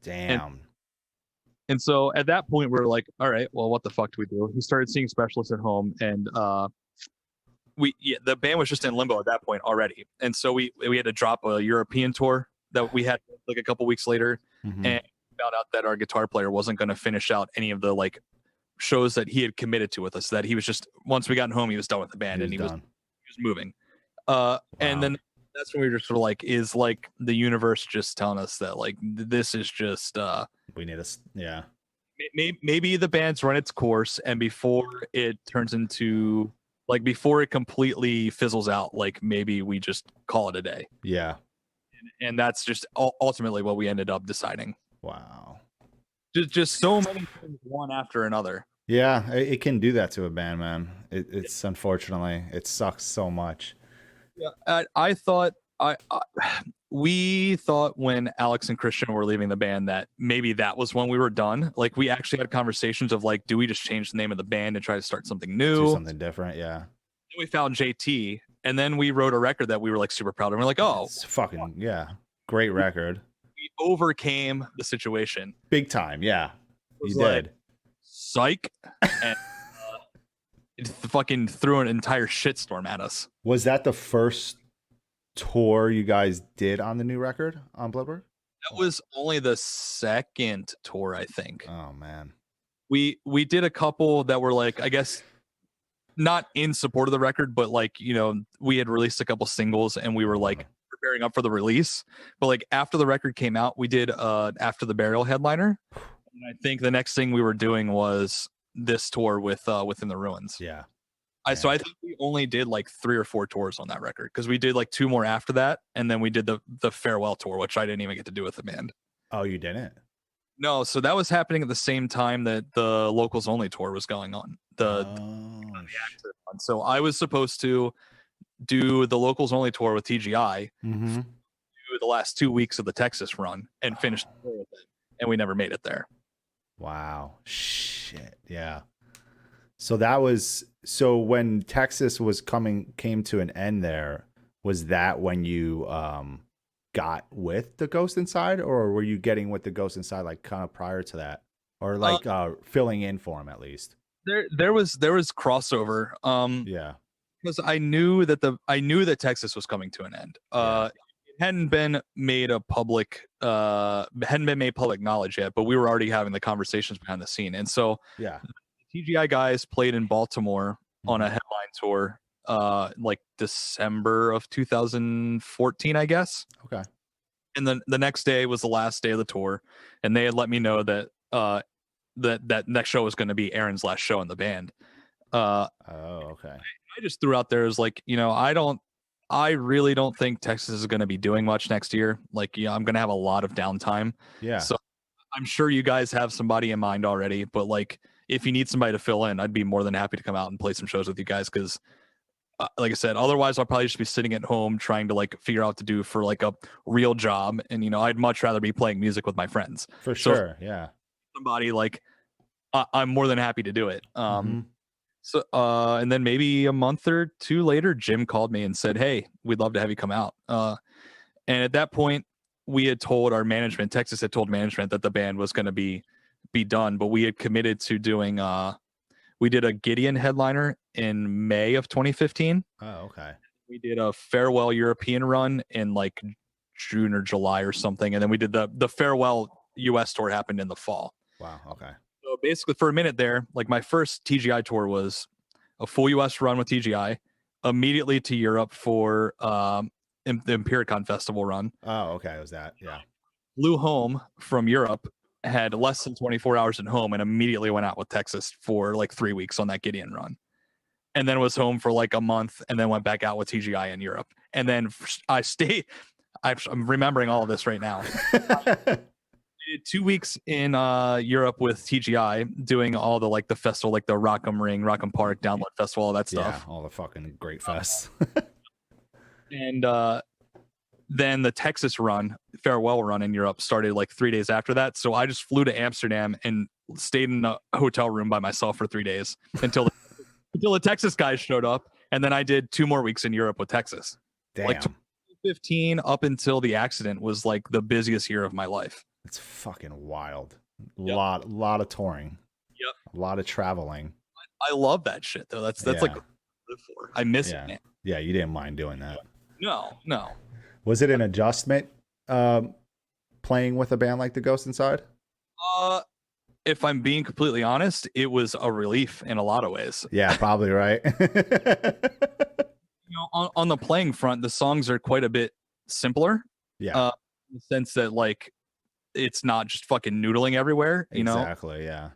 Damn. And so at that point, we were like, all right, well, what the fuck do we do? He started seeing specialists at home, and the band was just in limbo at that point already. And so we had to drop a European tour that we had a couple weeks later, and found out that our guitar player wasn't going to finish out any of the shows that he had committed to with us. That he was just, once we got home, he was done with the band, and he was moving. Wow. And then that's when we were just sort of is the universe just telling us that this is just we need maybe the band's run its course, and before it turns into before it completely fizzles out, maybe we just call it a day. Yeah. And that's just ultimately what we ended up deciding. Wow. Just so many things one after another. Yeah, it can do that to a band, man. It's unfortunately, it sucks so much. Yeah, we thought when Alex and Christian were leaving the band that maybe that was when we were done. We actually had conversations of do we just change the name of the band and try to start something new? Do something different, yeah. Then we found JT, and then we wrote a record that we were super proud of. And we're like, oh, it's fucking, yeah, great record. We overcame the situation. Big time, yeah. You did. Psych. And it fucking threw an entire shitstorm at us. Was that the first tour you guys did on the new record on Bloodwork? That was only the second tour, I think. Oh man. We did a couple that were I guess not in support of the record, but we had released a couple singles, and we were preparing up for the release. But like after the record came out, we did After the Burial headliner. And I think the next thing we were doing was this tour with Within the Ruins. Yeah. So I think we only did like 3 or 4 tours on that record, because we did like 2 more after that, and then we did the farewell tour, which I didn't even get to do with the band. Oh, you didn't? No, so that was happening at the same time that the Locals Only tour was going on. So I was supposed to do the Locals Only tour with TGI, do the last 2 weeks of the Texas run, and finish the tour with it, and we never made it there. Wow. Shit. Yeah. So when Texas came to an end there, was that when you got with the Ghost Inside, or were you getting with the Ghost Inside like kind of prior to that, or like filling in for him at least? There was crossover. Yeah. Because I knew that Texas was coming to an end. It hadn't been made public knowledge yet, but we were already having the conversations behind the scene. And so yeah, the TGI guys played in Baltimore on a headline tour like December of 2014, I guess. Okay. And then the next day was the last day of the tour, and they had let me know that that next show was going to be Aaron's last show in the band. Okay. I just threw out there as like, I really don't think Texas is going to be doing much next year. Like, I'm going to have a lot of downtime. Yeah. So I'm sure you guys have somebody in mind already, but like, if you need somebody to fill in, I'd be more than happy to come out and play some shows with you guys. Cause like I said, otherwise I'll probably just be sitting at home trying to like figure out what to do for like a real job. And, I'd much rather be playing music with my friends. For sure. Yeah. Somebody like, I'm more than happy to do it. So, and then maybe a month or 2 later, Jim called me and said, "Hey, we'd love to have you come out." And at that point, we had told our management, Texas had told management that the band was going to be done, but we had committed to doing. We did a Gideon headliner in May of 2015. Oh, okay. We did a farewell European run in like June or July or something, and then we did the farewell US tour happened in the fall. Wow. Okay. So basically, for a minute there, like my first TGI tour was a full US run with TGI, immediately to Europe for the Empiricon Festival run. Oh, okay. It was that. Yeah. Flew home from Europe, had less than 24 hours at home, and immediately went out with Texas for like 3 weeks on that Gideon run. And then was home for like a month, and then went back out with TGI in Europe. And then I'm remembering all of this right now. Did 2 weeks in Europe with TGI, doing all the like the festival, like the Rock'em Ring, Rock'em Park, Download Festival, all that stuff. Yeah, all the fucking great fests. And then the Texas run, farewell run in Europe, started like 3 days after that. So I just flew to Amsterdam and stayed in a hotel room by myself for 3 days until the Texas guys showed up, and then I did 2 more weeks in Europe with Texas. Damn. Like 2015 up until the accident was like the busiest year of my life. It's fucking wild. Yep. Lot of touring. Yep. A lot of traveling. I love that shit though. That's like what I live for. I miss it, man. Yeah, you didn't mind doing that. No. Was it an adjustment playing with a band like the Ghost Inside? If I'm being completely honest, it was a relief in a lot of ways. Yeah, probably right. On the playing front, the songs are quite a bit simpler. Yeah. In the sense that like it's not just fucking noodling everywhere, Exactly, yeah.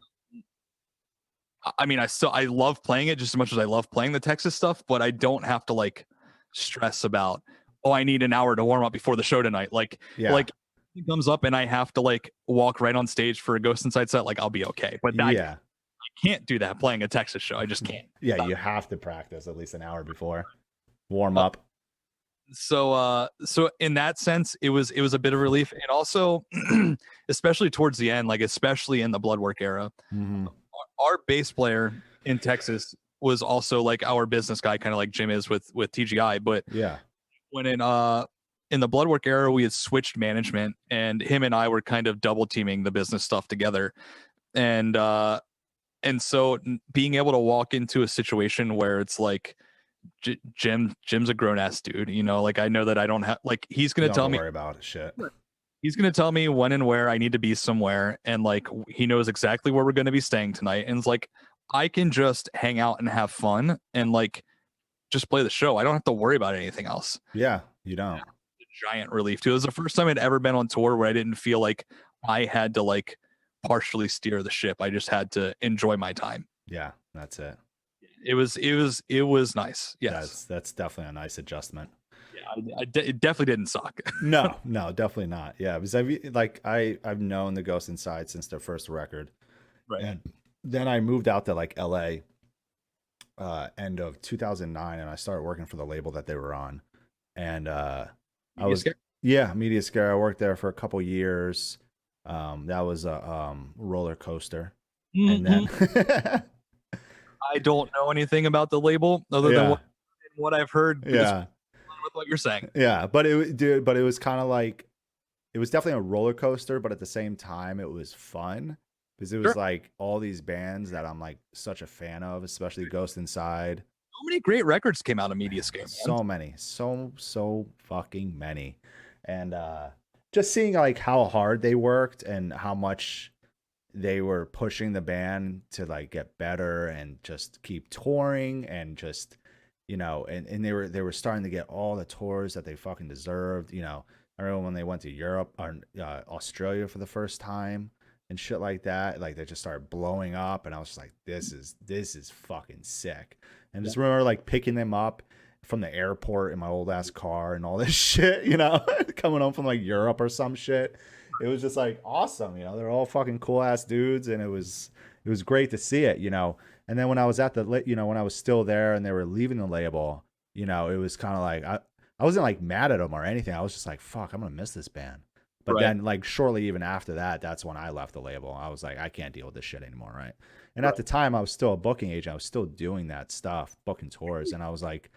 I mean, I love playing it just as much as I love playing the Texas stuff, but I don't have to like stress about, I need an hour to warm up before the show tonight. Like, like it comes up and I have to like walk right on stage for a Ghost Inside set, like I'll be okay. But I can't do that playing a Texas show. I just can't. Yeah, you have to practice at least an hour before. Warm up. So in that sense, it was a bit of relief, and also especially towards the end, like especially in the Bloodwork era, our bass player in Texas was also like our business guy, kind of like Jim is with TGI. But when in the Bloodwork era, we had switched management, and him and I were kind of double teaming the business stuff together, and so being able to walk into a situation where it's like, Jim's a grown ass dude, like I know that I don't have, like, he's gonna tell me, worry about shit. He's gonna tell me when and where I need to be somewhere, and like he knows exactly where we're gonna be staying tonight, and it's like I can just hang out and have fun and like just play the show. I don't have to worry about anything else. Yeah, you don't. The giant relief too. It was the first time I'd ever been on tour where I didn't feel like I had to like partially steer the ship. I just had to enjoy my time. Yeah, that's it. It was nice. Yes, That's definitely a nice adjustment. Yeah, it definitely didn't suck. No, definitely not. Yeah, because I've known the Ghost Inside since their first record, Right. and then I moved out to like L.A. End of 2009, and I started working for the label that they were on, and Media Scare. I worked there for a couple years. That was a roller coaster, and then I don't know anything about the label other than what I've heard. Yeah, with what you're saying. Yeah, but it was kind of like, it was definitely a roller coaster, but at the same time, it was fun because it was like all these bands that I'm like such a fan of, especially Ghost Inside. So many great records came out of Media Scare. So many, so fucking many, and just seeing like how hard they worked and how much they were pushing the band to like get better and just keep touring and just, you know, and they were starting to get all the tours that they fucking deserved. You know, I remember when they went to Europe or Australia for the first time and shit like that. Like they just started blowing up, and I was just like, this is fucking sick. And just remember like picking them up from the airport in my old ass car and all this shit, you know, coming home from like Europe or some shit. It was just like awesome, you know. They're all fucking cool ass dudes, and it was great to see it, you know. And then when I was at the, you know, when I was still there and they were leaving the label, you know, it was kind of like I wasn't like mad at them or anything. I was just like, fuck, I'm gonna miss this band. But then like shortly even after that, that's when I left the label. I was like, I can't deal with this shit anymore, right? And at the time, I was still a booking agent. I was still doing that stuff, booking tours, and I was like,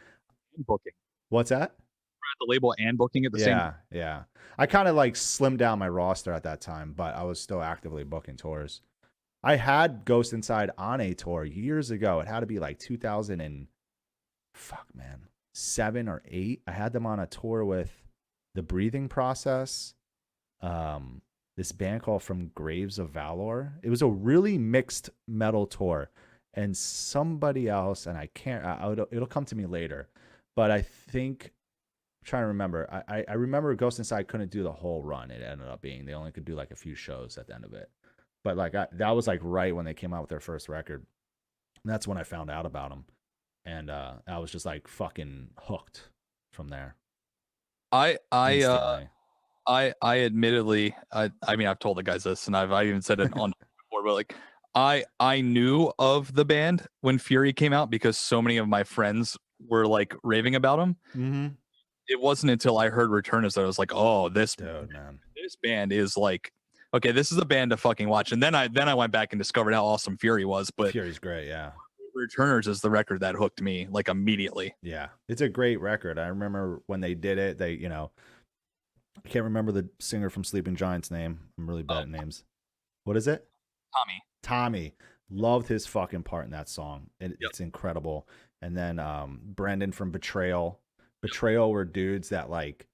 booking. What's that? At the label and booking at the same time. Yeah. I kind of like slimmed down my roster at that time, but I was still actively booking tours. I had Ghost Inside on a tour years ago. It had to be like 7 or 8. I had them on a tour with The Breathing Process, this band called From Graves of Valor. It was a really mixed metal tour, and somebody else, and I can't, it'll come to me later, but I think, I'm trying to remember. I remember Ghost Inside couldn't do the whole run. It ended up being, they only could do like a few shows at the end of it. But like that was like right when they came out with their first record. And that's when I found out about them. And I was just like fucking hooked from there. I admittedly, I mean, I've told the guys this, and I even said it on before, but like I knew of the band when Fury came out because so many of my friends were like raving about them. Mm-hmm. It wasn't until I heard Returners that I was like, oh, this band is like, okay, this is a band to fucking watch. And then I went back and discovered how awesome Fury was. But Fury's great, yeah. Returners is the record that hooked me like immediately. Yeah, it's a great record. I remember when they did it, they, you know, I can't remember the singer from Sleeping Giants' name. I'm really bad at names. What is it? Tommy. Loved his fucking part in that song. It's incredible. And then Brendan from Betrayal. Betrayal were dudes that like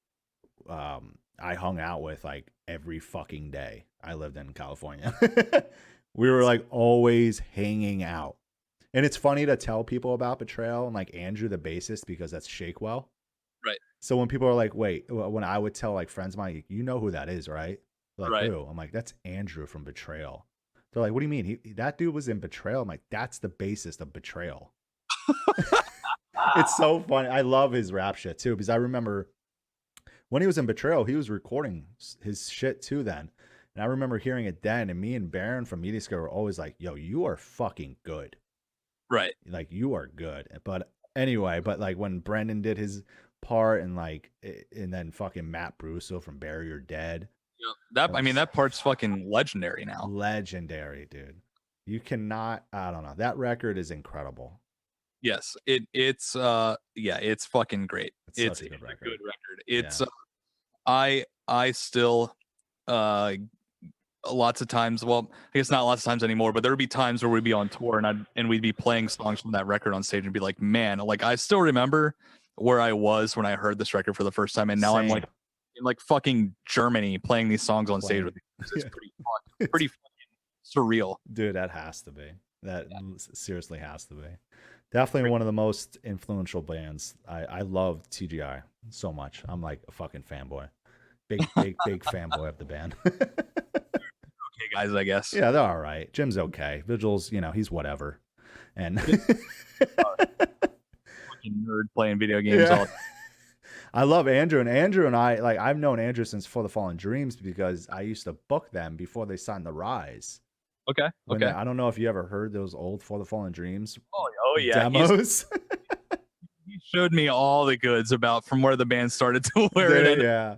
I hung out with like every fucking day. I lived in California. We were like always hanging out. And it's funny to tell people about Betrayal and like Andrew the bassist because that's Shakewell. Right. So when people are like, wait, when I would tell like friends of mine, you know who that is, right? They're like, who? I'm like, that's Andrew from Betrayal. They're like, what do you mean? That dude was in Betrayal. I'm like, that's the bassist of Betrayal. It's so funny. I love his rap shit too, because I remember when he was in Betrayal, he was recording his shit too then. And I remember hearing it then, and me and Baron from Media Scare were always like, yo, you are fucking good. Right. Like, you are good. But anyway, like when Brendan did his part and like, and then fucking Matt Brusso from Bury Your Dead. Yeah. I mean, that part's fucking legendary now. Legendary, dude. You cannot, I don't know. That record is incredible. Yes, it's fucking great. It's such a good record. Good record. It's I still lots of times, well, I guess not lots of times anymore, but there would be times where we'd be on tour and we'd be playing songs from that record on stage and be like, man, like I still remember where I was when I heard this record for the first time, and now I'm like in like fucking Germany playing these songs on stage with you. It's pretty fucking surreal. Dude, that has to be. That seriously has to be. Definitely one of the most influential bands. I love TGI so much. I'm like a fucking fanboy. Big fanboy of the band. Okay, guys, I guess. Yeah, they're all right. Jim's okay. Vigil's, he's whatever. And fucking nerd playing video games all. I love Andrew, and Andrew and I, like, I've known Andrew since For the Fallen Dreams because I used to book them before they signed the Rise. Okay. I don't know if you ever heard those old For the Fallen Dreams yeah. demos. He showed me all the goods about from where the band started to where it ended. Yeah.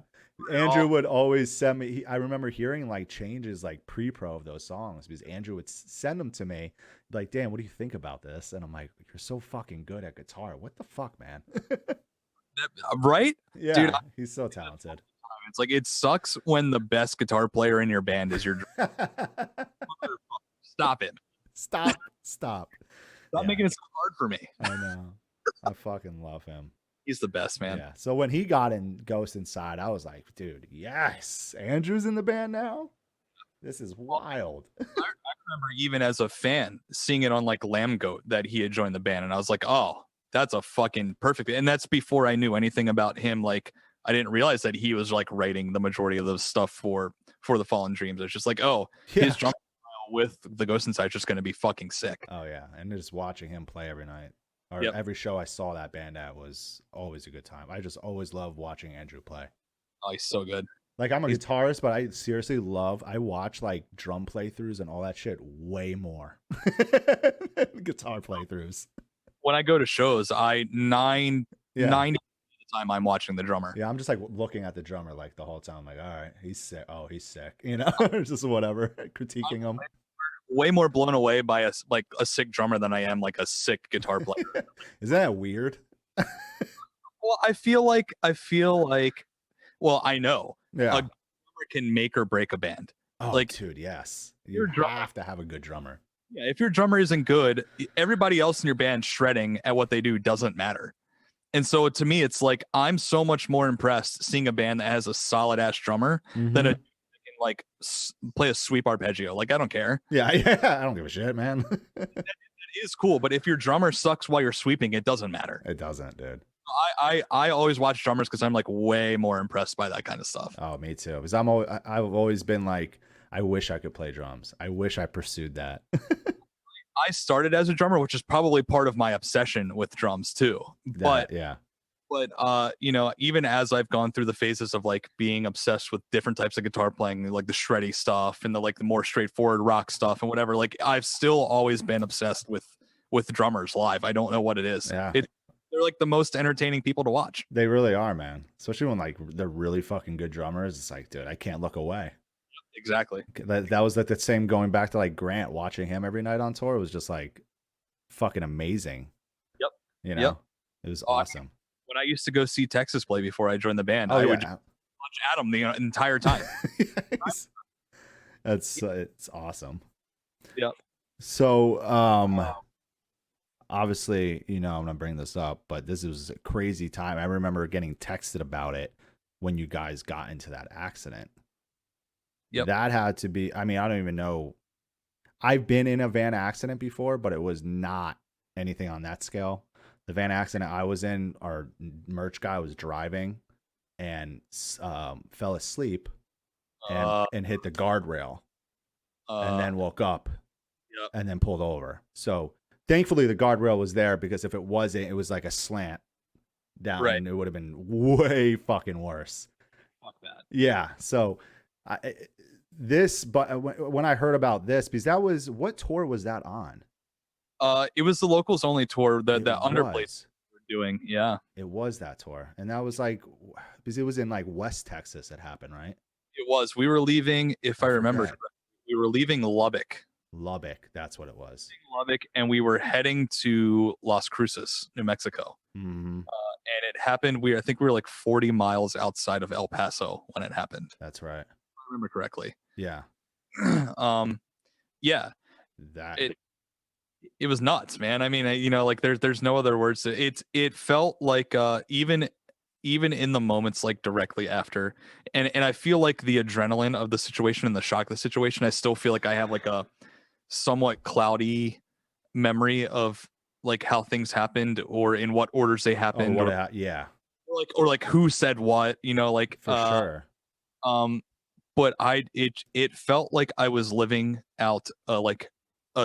Andrew would always send me. I remember hearing like changes, like pre-pro of those songs, because Andrew would send them to me, like, Dan, what do you think about this? And I'm like, you're so fucking good at guitar. What the fuck, man? Right? Yeah, dude, he's so talented. It's like it sucks when the best guitar player in your band is your Stop it. Stop making it so hard for me. I know. I fucking love him. He's the best, man. Yeah. So when he got in Ghost Inside, I was like, dude, yes, Andrew's in the band now. This is wild. I remember even as a fan seeing it on like Lamb Goat that he had joined the band, and I was like, oh, that's a fucking perfect. And that's before I knew anything about him. Like, I didn't realize that he was like writing the majority of the stuff for the Fallen Dreams. It's just like, oh, his drum style with the Ghost Inside is just going to be fucking sick. Oh yeah, and just watching him play every night. Or every show I saw that band at was always a good time. I just always love watching Andrew play. Oh, he's so good. Like, I'm a guitarist, but I seriously I watch like drum playthroughs and all that shit way more. Guitar playthroughs. When I go to shows, 90% of the time I'm watching the drummer. Yeah, I'm just like looking at the drummer like the whole time. I'm like, all right, he's sick. Oh, he's sick. Just whatever, critiquing him. Way more blown away by a sick drummer than I am like a sick guitar player. Isn't that weird? Well, I feel like well, I know a drummer can make or break a band. Oh, like, dude, yes. You have to have a good drummer. Yeah, if your drummer isn't good, everybody else in your band shredding at what they do doesn't matter. And so to me, it's like I'm so much more impressed seeing a band that has a solid ass drummer than a like play a sweep arpeggio. Like, I don't care. Yeah, I don't give a shit, man. that is cool, but if your drummer sucks while you're sweeping, it doesn't matter. It doesn't, dude. I always watch drummers because I'm like way more impressed by that kind of stuff. Oh, me too. Because I've always been like, I wish I could play drums. I wish I pursued that. I started as a drummer, which is probably part of my obsession with drums too. But even as I've gone through the phases of like being obsessed with different types of guitar playing, like the shreddy stuff and the more straightforward rock stuff and whatever, like I've still always been obsessed with drummers live. I don't know what it is. Yeah. They're like the most entertaining people to watch. They really are, man. Especially when like they're really fucking good drummers. It's like, dude, I can't look away. Exactly. That was like the same going back to like Grant, watching him every night on tour was just like fucking amazing. Yep. It was awesome. When I used to go see Texas play before I joined the band, I would watch Adam the entire time. It's awesome. Yep. So, obviously, I'm gonna bring this up, but this was a crazy time. I remember getting texted about it when you guys got into that accident. Yep. That had to be, I mean, I don't even know. I've been in a van accident before, but it was not anything on that scale. The van accident I was in, our merch guy was driving and fell asleep and hit the guardrail and then woke up and then pulled over. So thankfully the guardrail was there, because if it wasn't, it was like a slant down and it would have been way fucking worse. Fuck that. Yeah. So but when I heard about this, because that was, what tour was that on? It was the locals only tour that Underplace were doing. Yeah, it was that tour, and that was like, because it was in like West Texas. It happened, right? It was. We were leaving, if I remember, we were leaving Lubbock. Lubbock, that's what it was. Lubbock, and we were heading to Las Cruces, New Mexico. Mm-hmm. And it happened. I think we were like 40 miles outside of El Paso when it happened. That's right. If I remember correctly. Yeah. Yeah. It was nuts, man. I mean, like there's no other words. It felt like even in the moments like directly after, and I feel like the adrenaline of the situation and the shock of the situation, I still feel like I have like a somewhat cloudy memory of like how things happened or in what orders they happened, yeah, or like who said what, like for sure. But it felt like I was living out like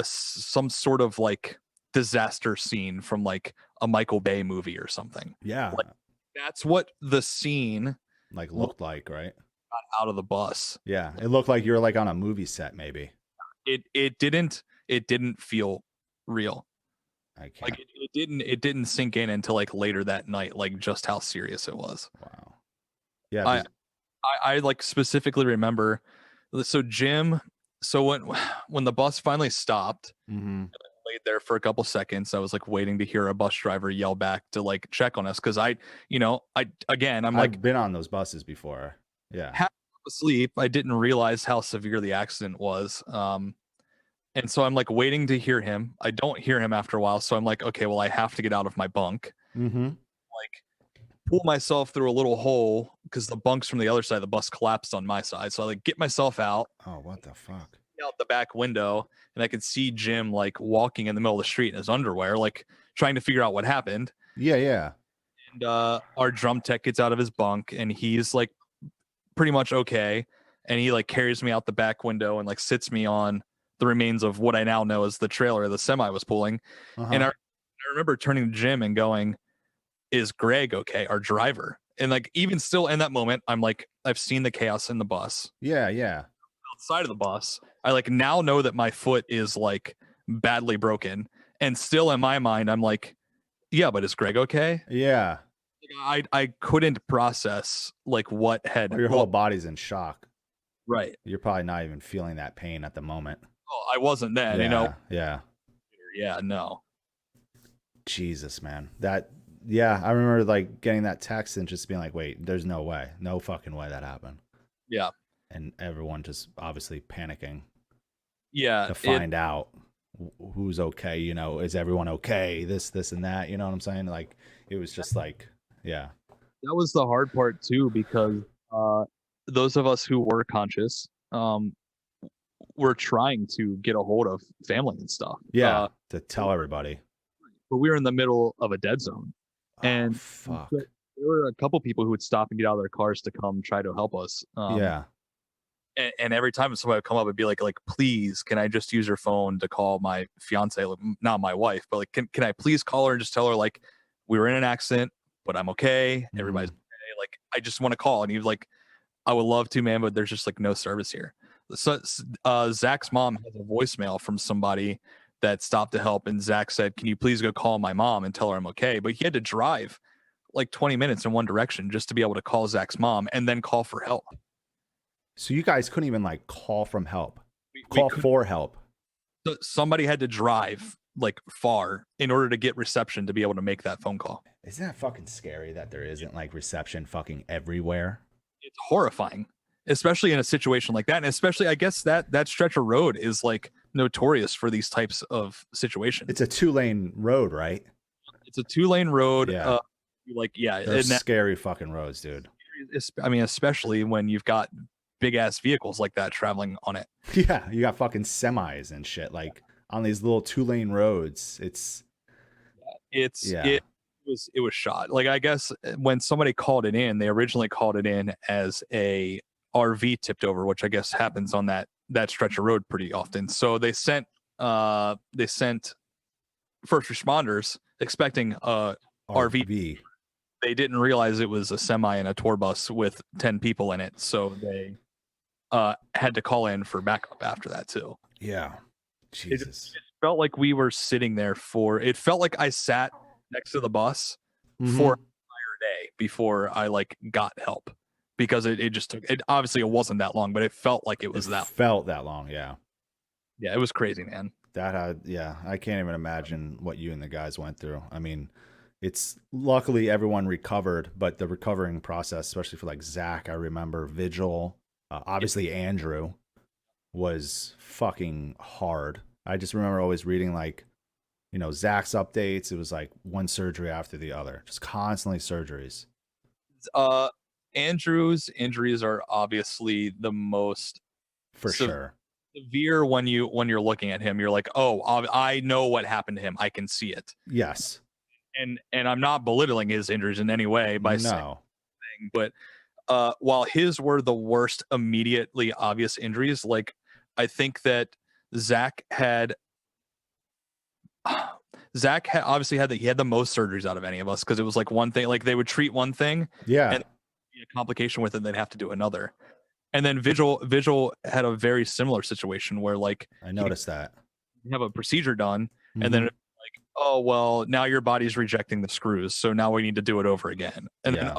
some sort of like disaster scene from like a Michael Bay movie or something. Yeah, Like that's what the scene like looked like, right? out of the bus. Yeah, it looked like you were like on a movie set, maybe. It didn't feel real. I can't. Like it didn't sink in until like later that night, like just how serious it was. Wow. Yeah. I like specifically remember. So Jim, so when the bus finally stopped, mm-hmm. I laid there for a couple seconds. I was like waiting to hear a bus driver yell back to like check on us because I've been on those buses before. Yeah. Half asleep. I didn't realize how severe the accident was. And so I'm like waiting to hear him. I don't hear him after a while, so I'm like, okay, well, I have to get out of my bunk. Mm-hmm. Like pull myself through a little hole because the bunks from the other side of the bus collapsed on my side. So I like get myself out. Oh, what the fuck? Out the back window, and I could see Jim like walking in the middle of the street in his underwear, like trying to figure out what happened. Yeah. And our drum tech gets out of his bunk, and he's like pretty much okay. And he like carries me out the back window and like sits me on the remains of what I now know as the trailer the semi was pulling. And I remember turning to Jim and going, "Is Greg okay, our driver?" And like even still in that moment, I'm like, I've seen the chaos in the bus. Yeah. Outside of the bus, I like now know that my foot is like badly broken, and still in my mind, I'm like, yeah, but is Greg okay? Yeah. I couldn't process like what had. Your whole body's in shock. Right. You're probably not even feeling that pain at the moment. Oh, I wasn't then. Yeah. Yeah. No. Jesus, man. I remember like getting that text and just being like, wait, there's no way. No fucking way that happened. Yeah. And everyone just obviously panicking. Yeah. To find out who's okay, is everyone okay? This and that, you know what I'm saying? Like it was just like, yeah. That was the hard part too, because those of us who were conscious were trying to get a hold of family and stuff. Yeah. To tell everybody. But we were in the middle of a dead zone. And fuck. There were a couple people who would stop and get out of their cars to come try to help us. Yeah. And every time somebody would come up and be like, please, can I just use your phone to call my fiance? Like, not my wife, but like, can I please call her and just tell her like we were in an accident, but I'm okay. Everybody's okay. Like, I just want to call. And he was like, I would love to, man, but there's just like no service here. So Zach's mom has a voicemail from somebody that stopped to help, and Zach said, can you please go call my mom and tell her I'm okay? But he had to drive like 20 minutes in one direction just to be able to call Zach's mom and then call for help. So you guys couldn't even like call from help, call for help. So somebody had to drive like far in order to get reception to be able to make that phone call. Isn't that fucking scary that there isn't like reception fucking everywhere? It's horrifying, especially in a situation like that. And especially, I guess that stretch of road is like notorious for these types of situations. It's a 2-lane road, right? It's a 2-lane road. Yeah. They're scary fucking roads, dude. I mean, especially when you've got big ass vehicles like that traveling on it. Yeah, you got fucking semis and shit like on these little 2-lane roads. It was shot. Like I guess when somebody called it in, they originally called it in as a RV tipped over, which I guess happens on that stretch of road pretty often. So they sent first responders expecting a RV. They didn't realize it was a semi and a tour bus with 10 people in it, so they had to call in for backup after that too. Yeah. Jesus. It felt like we were sitting there it felt like I sat next to the bus for an entire day before I like got help, because it just took it. Obviously it wasn't that long, but it felt like it felt that long. Yeah. Yeah. It was crazy, man. I can't even imagine what you and the guys went through. I mean, it's luckily everyone recovered, but the recovering process, especially for like Zach, I remember Vigil, obviously Andrew, was fucking hard. I just remember always reading like, Zach's updates. It was like one surgery after the other, just constantly surgeries. Andrew's injuries are obviously the most sure. severe when you're looking at him. You're like, oh, I know what happened to him. I can see it. Yes. And I'm not belittling his injuries in any way by saying anything, but while his were the worst immediately obvious injuries, like I think that Zach had obviously he had the most surgeries out of any of us, because it was like one thing, like they would treat one thing, Yeah. and a complication with it, they'd have to do another. And then Vigil had a very similar situation where like I noticed that you have a procedure done, and then like, oh well, now your body's rejecting the screws, so now we need to do it over again. And then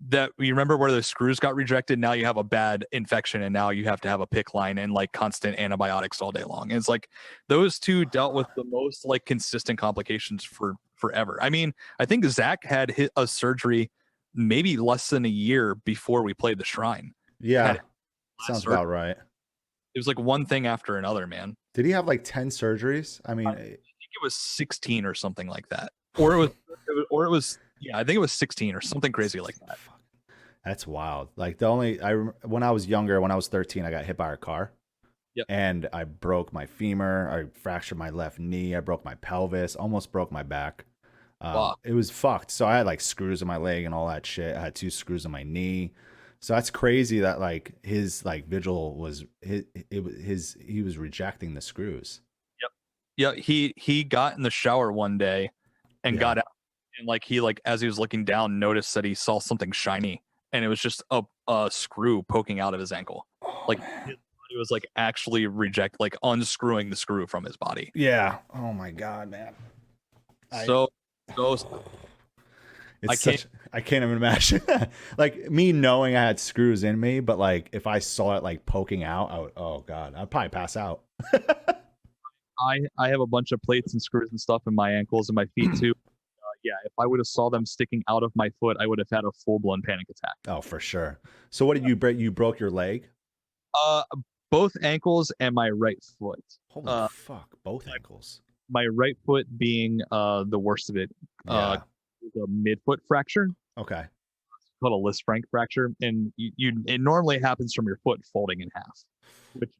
that, you remember where the screws got rejected, now you have a bad infection, and now you have to have a PICC line and like constant antibiotics all day long. And it's like those two dealt with the most like consistent complications for forever. I mean, I think Zach had a surgery maybe less than a year before we played the Shrine. Yeah, sounds about right. It was like one thing after another, man. Did he have like 10 surgeries? I mean, I think it was 16 or something like that, or it was yeah, I think it was 16 or something crazy like that. That's wild. Like when I was younger, when I was 13, I got hit by a car. Yep. And I broke my femur. I fractured my left knee. I broke my pelvis. Almost broke my back. Wow. It was fucked. So I had like screws in my leg and all that shit. I had 2 screws in my knee. So that's crazy that like his like Vigil was he was rejecting the screws. Yep. Yeah. He got in the shower one day and got out, and like he like as he was looking down noticed that he saw something shiny, and it was just a screw poking out of his ankle. Like he was like actually like unscrewing the screw from his body. Yeah. Oh my God, man. I can't even imagine. Like me knowing I had screws in me, but like if I saw it like poking out, oh God, I'd probably pass out. I have a bunch of plates and screws and stuff in my ankles and my feet too. Yeah, if I would have saw them sticking out of my foot, I would have had a full-blown panic attack. Oh, for sure. So what did you break? You broke your leg? Both ankles and my right foot. Holy fuck, both ankles. My right foot being the worst of it. The midfoot fracture. Okay. It's called a Lisfranc fracture, and it normally happens from your foot folding in half, which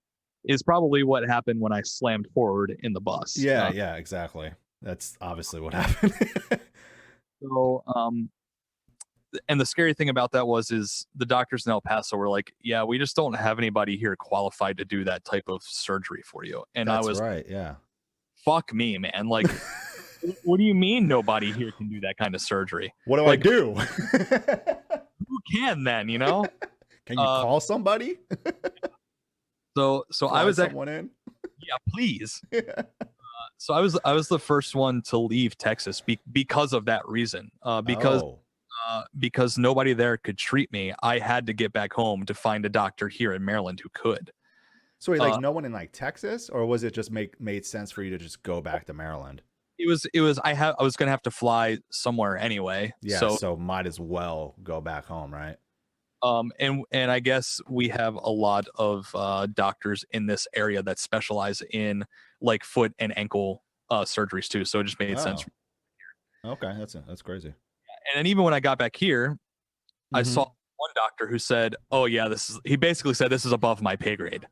is probably what happened when I slammed forward in the bus. Yeah, exactly. That's obviously what happened. So, and the scary thing about that is the doctors in El Paso were like, yeah, we just don't have anybody here qualified to do that type of surgery for you. And that's I was right. Yeah. Fuck me, man. Like, what do you mean nobody here can do that kind of surgery? What do I do? Who can then, you know? Can you call somebody? So I was someone in? Yeah, please. So I was the first one to leave Texas because of that reason. Because nobody there could treat me, I had to get back home to find a doctor here in Maryland who could. So wait, like no one in like Texas, or was it just made sense for you to just go back to Maryland? It was I was gonna have to fly somewhere anyway. Yeah, so might as well go back home, right? And I guess we have a lot of doctors in this area that specialize in like foot and ankle surgeries too. So it just made sense. Okay, that's crazy. And then even when I got back here, I saw one doctor who said, "Oh yeah, he basically said this is above my pay grade."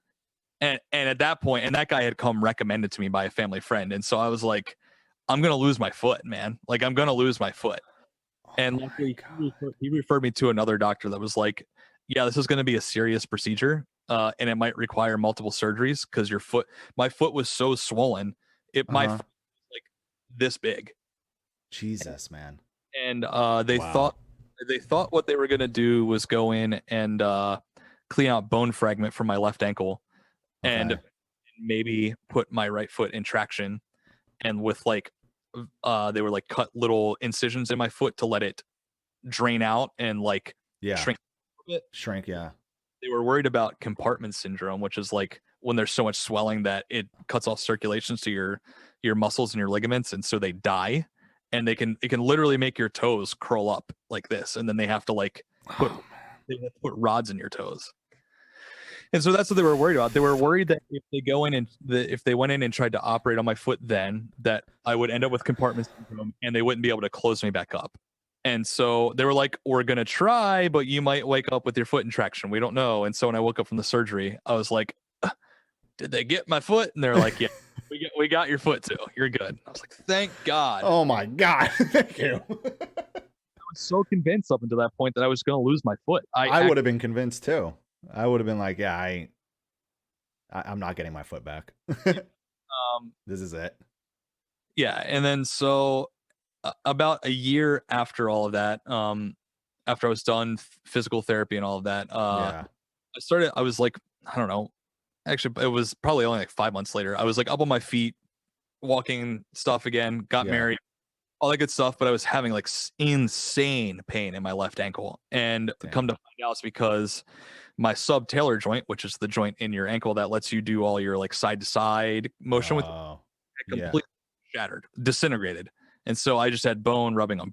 And at that point, and that guy had come recommended to me by a family friend, and so I was like, "I'm gonna lose my foot, man. Like I'm gonna lose my foot." And luckily, he referred me to another doctor that was like, "Yeah, this is going to be a serious procedure, and it might require multiple surgeries because my foot was so swollen, my foot was like this big." Jesus, man. And they thought what they were going to do was go in and clean out bone fragment from my left ankle, and maybe put my right foot in traction, and with like. They were like cut little incisions in my foot to let it drain out and like shrink a bit. Yeah. They were worried about compartment syndrome, which is like when there's so much swelling that it cuts off circulations to your muscles and your ligaments, and so they die. And it can literally make your toes curl up like this, and then they have to like put rods in your toes. And so that's what they were worried about. They were worried that if they went in and tried to operate on my foot, then that I would end up with compartment syndrome and they wouldn't be able to close me back up. And so they were like, "We're going to try, but you might wake up with your foot in traction. We don't know." And so when I woke up from the surgery, I was like, did they get my foot? And they're like, yeah, we got your foot too. You're good. I was like, thank God. Oh my God. Thank you. I was so convinced up until that point that I was going to lose my foot. I would have been convinced too. I would have been like, yeah, I'm not getting my foot back. This is it. Yeah. And then so about a year after all of that, after I was done physical therapy and all of that, I was like, I don't know. Actually, it was probably only like 5 months later. I was like up on my feet, walking stuff again, got married, all that good stuff. But I was having like insane pain in my left ankle. And come to find out, it's because my subtalar joint, which is the joint in your ankle that lets you do all your like side to side motion with it, completely shattered, disintegrated. And so I just had bone rubbing on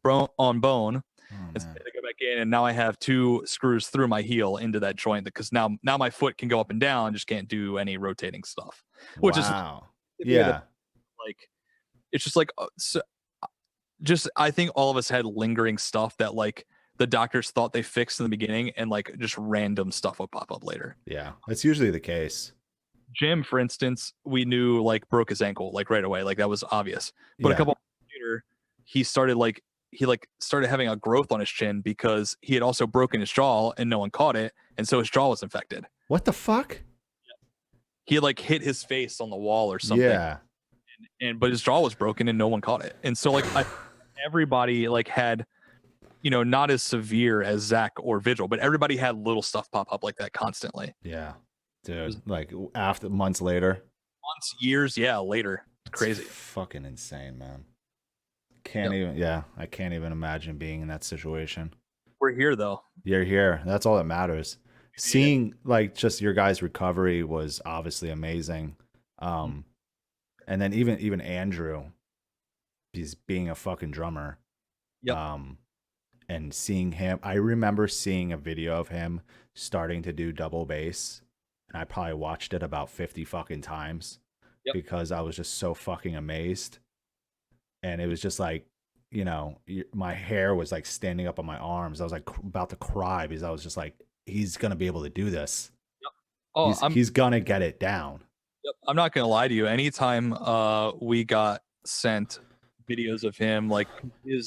bone. And so I had to go back in, and now I have 2 screws through my heel into that joint because now my foot can go up and down, just can't do any rotating stuff. Which is like it's just like I think all of us had lingering stuff that like the doctors thought they fixed in the beginning, and like just random stuff would pop up later. Yeah, that's usually the case. Jim, for instance, we knew like broke his ankle like right away, like that was obvious. But a couple months later, he started having a growth on his chin because he had also broken his jaw and no one caught it, and so his jaw was infected. What the fuck? He had like hit his face on the wall or something. Yeah. But his jaw was broken and no one caught it. And so like everybody like had, not as severe as Zach or Vigil, but everybody had little stuff pop up like that constantly. Yeah. Dude, like after months later. Months, years, later. It's crazy. Fucking insane, man. I can't even imagine being in that situation. We're here though. You're here. That's all that matters. Seeing like just your guys' recovery was obviously amazing. And then even Andrew, he's being a fucking drummer. Yep. And seeing him, I remember seeing a video of him starting to do double bass, and I probably watched it about 50 fucking times because I was just so fucking amazed. And it was just like, my hair was like standing up on my arms. I was like about to cry because I was just like, he's going to be able to do this. Yep. Oh, he's going to get it down. Yep. I'm not going to lie to you. Anytime we got sent videos of him, like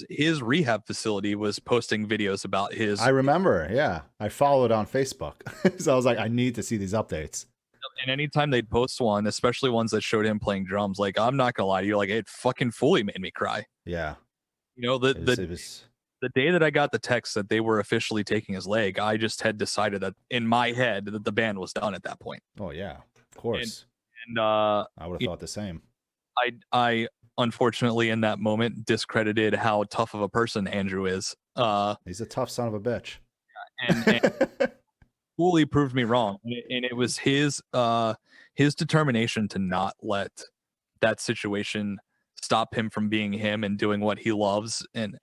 his rehab facility was posting videos about his. I remember. Yeah. I followed on Facebook. So I was like, I need to see these updates. And anytime they'd post one, especially ones that showed him playing drums, like I'm not gonna lie to you, like it fucking fully made me cry. Yeah. The day that I got the text that they were officially taking his leg, I just had decided that in my head that the band was done at that point. Oh yeah, of course. And I would have thought the same. I unfortunately in that moment discredited how tough of a person Andrew is. He's a tough son of a bitch. And fully proved me wrong, and it was his determination to not let that situation stop him from being him and doing what he loves. And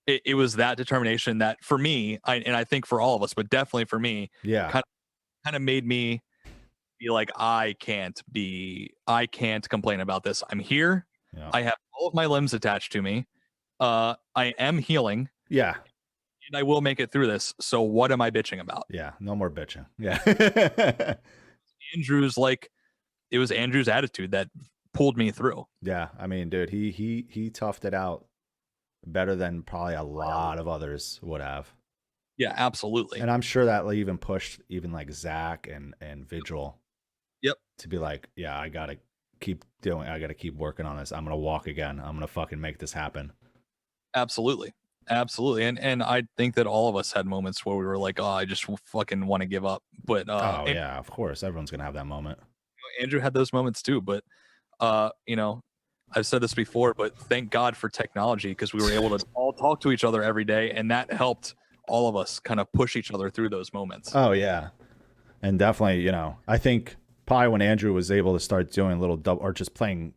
it was that determination that for me, I think for all of us, but definitely for me, kind of made me be like, I can't complain about this. I'm here. I have all of my limbs attached to me. I am healing. Yeah. And I will make it through this. So what am I bitching about? Yeah, no more bitching. Yeah. It was Andrew's attitude that pulled me through. Yeah, I mean, dude, he toughed it out better than probably a lot of others would have. Yeah, absolutely. And I'm sure that even pushed even like Zach and Vigil. Yep. To be like, yeah, I gotta keep working on this. I'm gonna walk again. I'm gonna fucking make this happen. Absolutely. And I think that all of us had moments where we were like, oh, I just fucking want to give up. But yeah, of course, everyone's gonna have that moment. Andrew had those moments too, but I've said this before, but thank God for technology, because we were able to all talk to each other every day, and that helped all of us kind of push each other through those moments. Oh yeah. And definitely, I think probably when Andrew was able to start doing little double or just playing,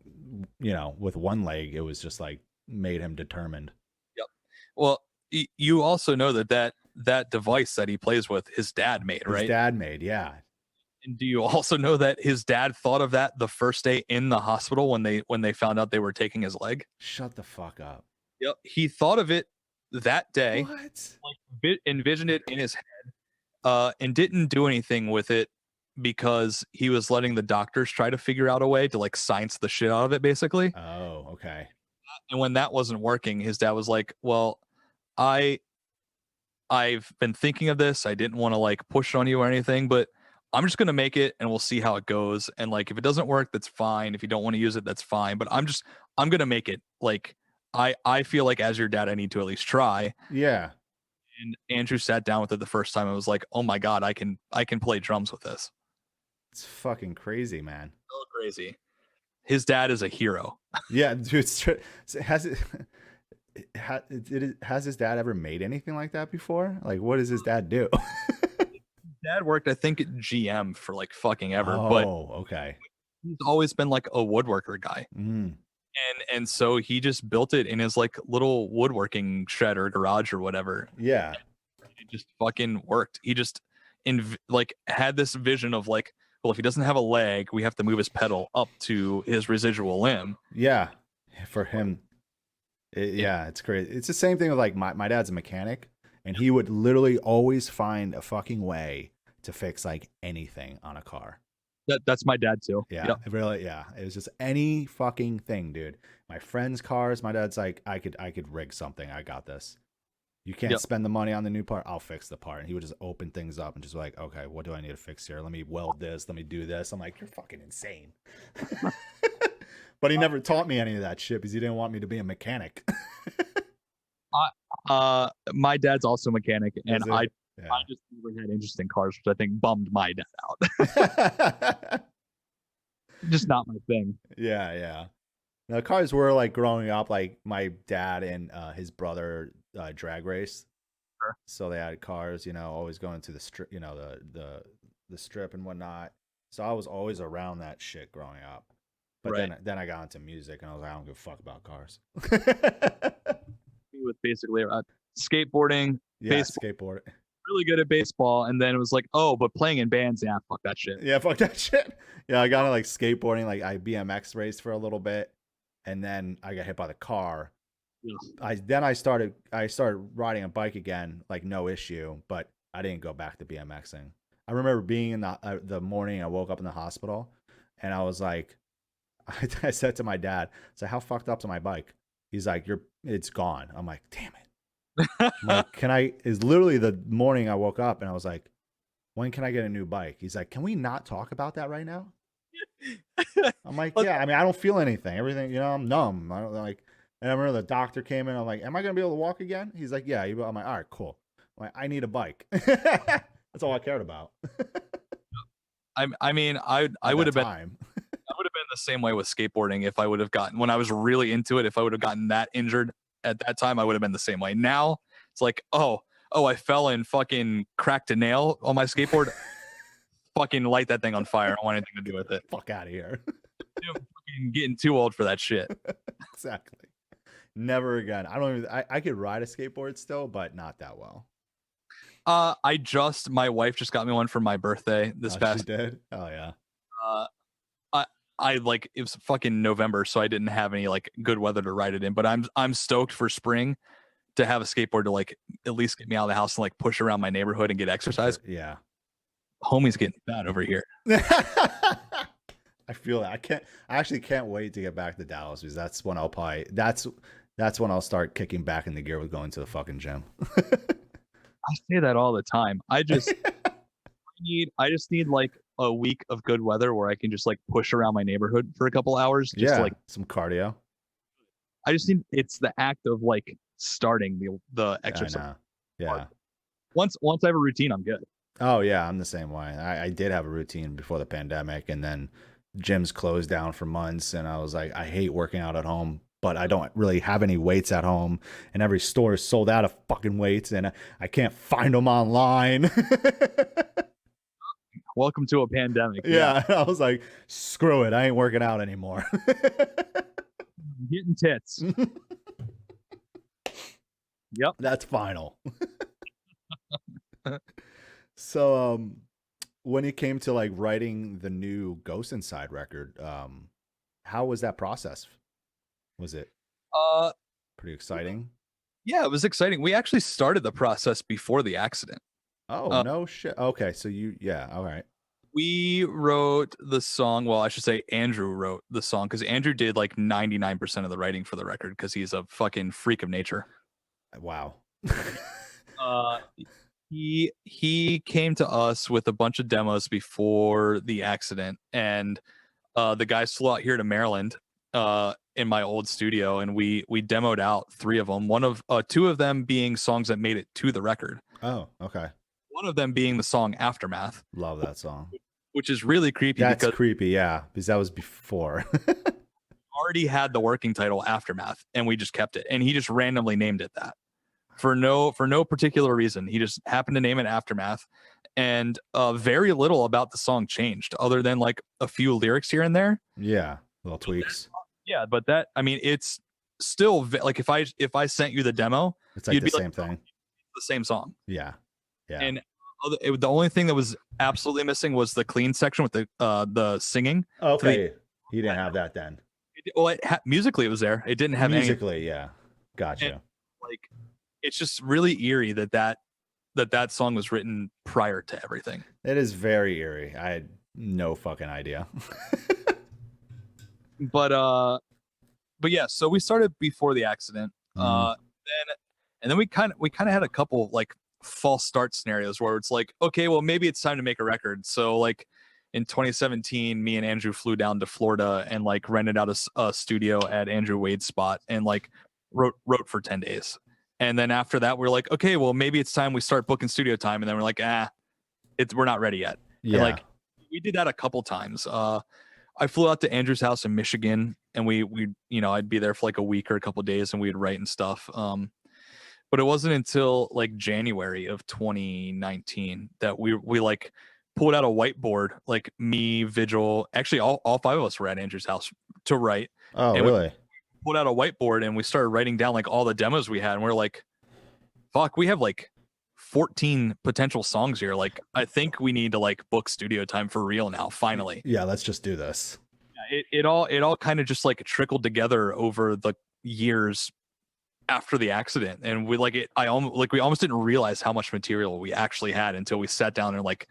with one leg, it was just like made him determined. Well, you also know that device that he plays with, his dad made, right? His dad made, yeah. And do you also know that his dad thought of that the first day in the hospital when they found out they were taking his leg? Shut the fuck up. Yep, he thought of it that day. What? Like envisioned it in his head, and didn't do anything with it because he was letting the doctors try to figure out a way to like science the shit out of it, basically. Oh, okay. And when that wasn't working, his dad was like, well, I I've been thinking of this. I didn't want to like push on you or anything, but I'm just gonna make it and we'll see how it goes. And like if it doesn't work, that's fine. If you don't want to use it, that's fine. But I'm gonna make it. Like I feel like as your dad, I need to at least try. Yeah. And Andrew sat down with it the first time and was like, oh my God, I can play drums with this. It's fucking crazy, man. So crazy. His dad is a hero. Yeah, dude. Has it? Has his dad ever made anything like that before? Like, what does his dad do? Dad worked, I think, at GM for like fucking ever, but okay. he's always been like a woodworker guy. And so he just built it in his like little woodworking shed or garage or whatever. Yeah. It just fucking worked. He just like had this vision of like, well, if he doesn't have a leg, we have to move his pedal up to his residual limb. Yeah. For him. Yeah, it's crazy. It's the same thing with like my dad's a mechanic, and he would literally always find a fucking way to fix like anything on a car. That's my dad too. Yeah, yep. Really. Yeah, it was just any fucking thing, dude. My friends' cars. My dad's like, I could rig something. I got this. You can't spend the money on the new part. I'll fix the part. And he would just open things up and just like, okay, what do I need to fix here? Let me weld this. Let me do this. I'm like, you're fucking insane. But he never taught me any of that shit because he didn't want me to be a mechanic. My dad's also a mechanic, and I just never had interesting cars, which I think bummed my dad out. Just not my thing. Yeah. Now, cars were like growing up, like my dad and his brother drag race. Sure. So they had cars, always going to the strip, the strip and whatnot. So I was always around that shit growing up. But then I got into music and I was like, I don't give a fuck about cars. With basically skateboarding, skateboard. Really good at baseball, and then it was like, oh, but playing in bands, yeah, fuck that shit. Yeah, fuck that shit. Yeah, I got into like skateboarding, like I BMX raced for a little bit, and then I got hit by the car. Yeah. I started riding a bike again, like no issue, but I didn't go back to BMXing. I remember being in the morning, I woke up in the hospital, and I was like, I said to my dad, so how fucked up's my bike? He's like, it's gone. I'm like, damn it. I'm like, is literally the morning I woke up and I was like, when can I get a new bike? He's like, can we not talk about that right now? I'm like, yeah, I mean, I don't feel anything. Everything, I'm numb. I don't like, and I remember the doctor came in. I'm like, am I going to be able to walk again? He's like, yeah. I'm like, all right, cool. I'm like, I need a bike. That's all I cared about. I mean, I would have been. I would have been the same way with skateboarding if I would have gotten, when I was really into it, if I would have gotten that injured at that time, I would have been the same way. Now it's like, oh, I fell and fucking cracked a nail on my skateboard. Fucking light that thing on fire. I don't want anything to do with it. Fuck out of here. I'm fucking getting too old for that shit. Exactly. Never again. I could ride a skateboard still, but not that well. My wife just got me one for my birthday this past. She did? Oh yeah. I like, it was fucking November, so I didn't have any like good weather to ride it in, but I'm stoked for spring to have a skateboard to like at least get me out of the house and like push around my neighborhood and get exercise. Yeah. Homie's getting fat over here. I feel that. I actually can't wait to get back to Dallas because that's when that's when I'll start kicking back in the gear with going to the fucking gym. I say that all the time. I just need like a week of good weather where I can just like push around my neighborhood for a couple hours. Just like some cardio. I just need, it's the act of like starting the exercise. Yeah. Once I have a routine, I'm good. Oh yeah, I'm the same way. I did have a routine before the pandemic, and then gyms closed down for months, and I was like, I hate working out at home, but I don't really have any weights at home, and every store is sold out of fucking weights, and I can't find them online. Welcome to a pandemic. Yeah. I was like, screw it. I ain't working out anymore. Getting tits. Yep. That's final. So, when it came to like writing the new Ghost Inside record, how was that process? Was it pretty exciting? Yeah, it was exciting. We actually started the process before the accident. Oh, no shit. Okay, so all right. We wrote the song. Well, I should say Andrew wrote the song because Andrew did like 99% of the writing for the record because he's a fucking freak of nature. Wow. uh, he came to us with a bunch of demos before the accident, and the guys flew out here to Maryland in my old studio, and we demoed out 3 of them. Two of them being songs that made it to the record. Oh, okay. One of them being the song Aftermath. Love that song. Which is really creepy. That's creepy, yeah, because that was before. Already had the working title Aftermath, and we just kept it. And he just randomly named it that for no particular reason. He just happened to name it Aftermath, and very little about the song changed, other than like a few lyrics here and there. Yeah, little tweaks. Yeah, but that, I mean, it's still like if I sent you the demo, it's like the same thing, the same song. Yeah. And the only thing that was absolutely missing was the clean section with the singing. Okay, he didn't have that then. Musically it was there. It didn't have musically, yeah. Gotcha. And, like, it's just really eerie that song was written prior to everything. It is very eerie. I had no fucking idea. But yeah, so we started before the accident. Then we kind of had a couple like false start scenarios where it's like, okay, well maybe it's time to make a record. So like in 2017, me and Andrew flew down to Florida and like rented out a studio at Andrew Wade's spot and like wrote for 10 days. And then after that, we're like, okay, well maybe it's time we start booking studio time. And then we're like, we're not ready yet. Yeah. And like we did that a couple times. I flew out to Andrew's house in Michigan, and we I'd be there for like a week or a couple of days, and we'd write and stuff. But it wasn't until like January of 2019 that we like pulled out a whiteboard, like me, Vigil, actually all 5 of us were at Andrew's house to write. Oh, and really? We pulled out a whiteboard and we started writing down like all the demos we had, and we're like, fuck, we have like 14 potential songs here. Like, I think we need to like book studio time for real now, finally. Yeah, let's just do this. It all kind of just like trickled together over the years after the accident, and we almost didn't realize how much material we actually had until we sat down and like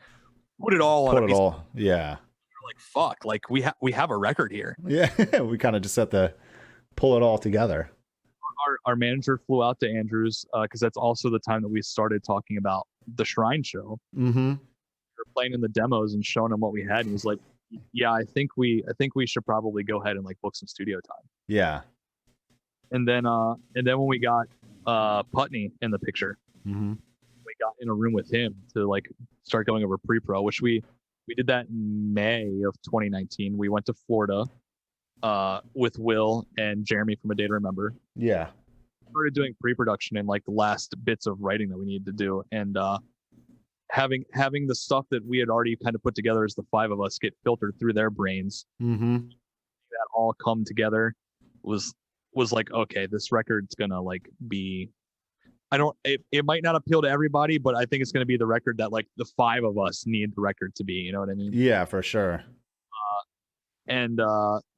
put it all on a piece. Yeah. We're like, fuck, like we have a record here. Yeah. We kind of just had to pull it all together. Our manager flew out to Andrews because that's also the time that we started talking about the Shrine show. Mm-hmm. We were playing in the demos and showing him what we had, and he was like, yeah, I think we should probably go ahead and like book some studio time. Yeah. And then when we got Putney in the picture, mm-hmm. we got in a room with him to like start going over pre-pro, which we did that in May of 2019. We went to Florida with Will and Jeremy from A Day to Remember. Yeah. Started doing pre-production and like the last bits of writing that we needed to do, and having the stuff that we had already kind of put together as the 5 of us get filtered through their brains. Mm-hmm. That all come together was like, okay, this record's gonna like be, it might not appeal to everybody, but I think it's gonna be the record that like the 5 of us need the record to be, you know what I mean? Yeah, for sure. And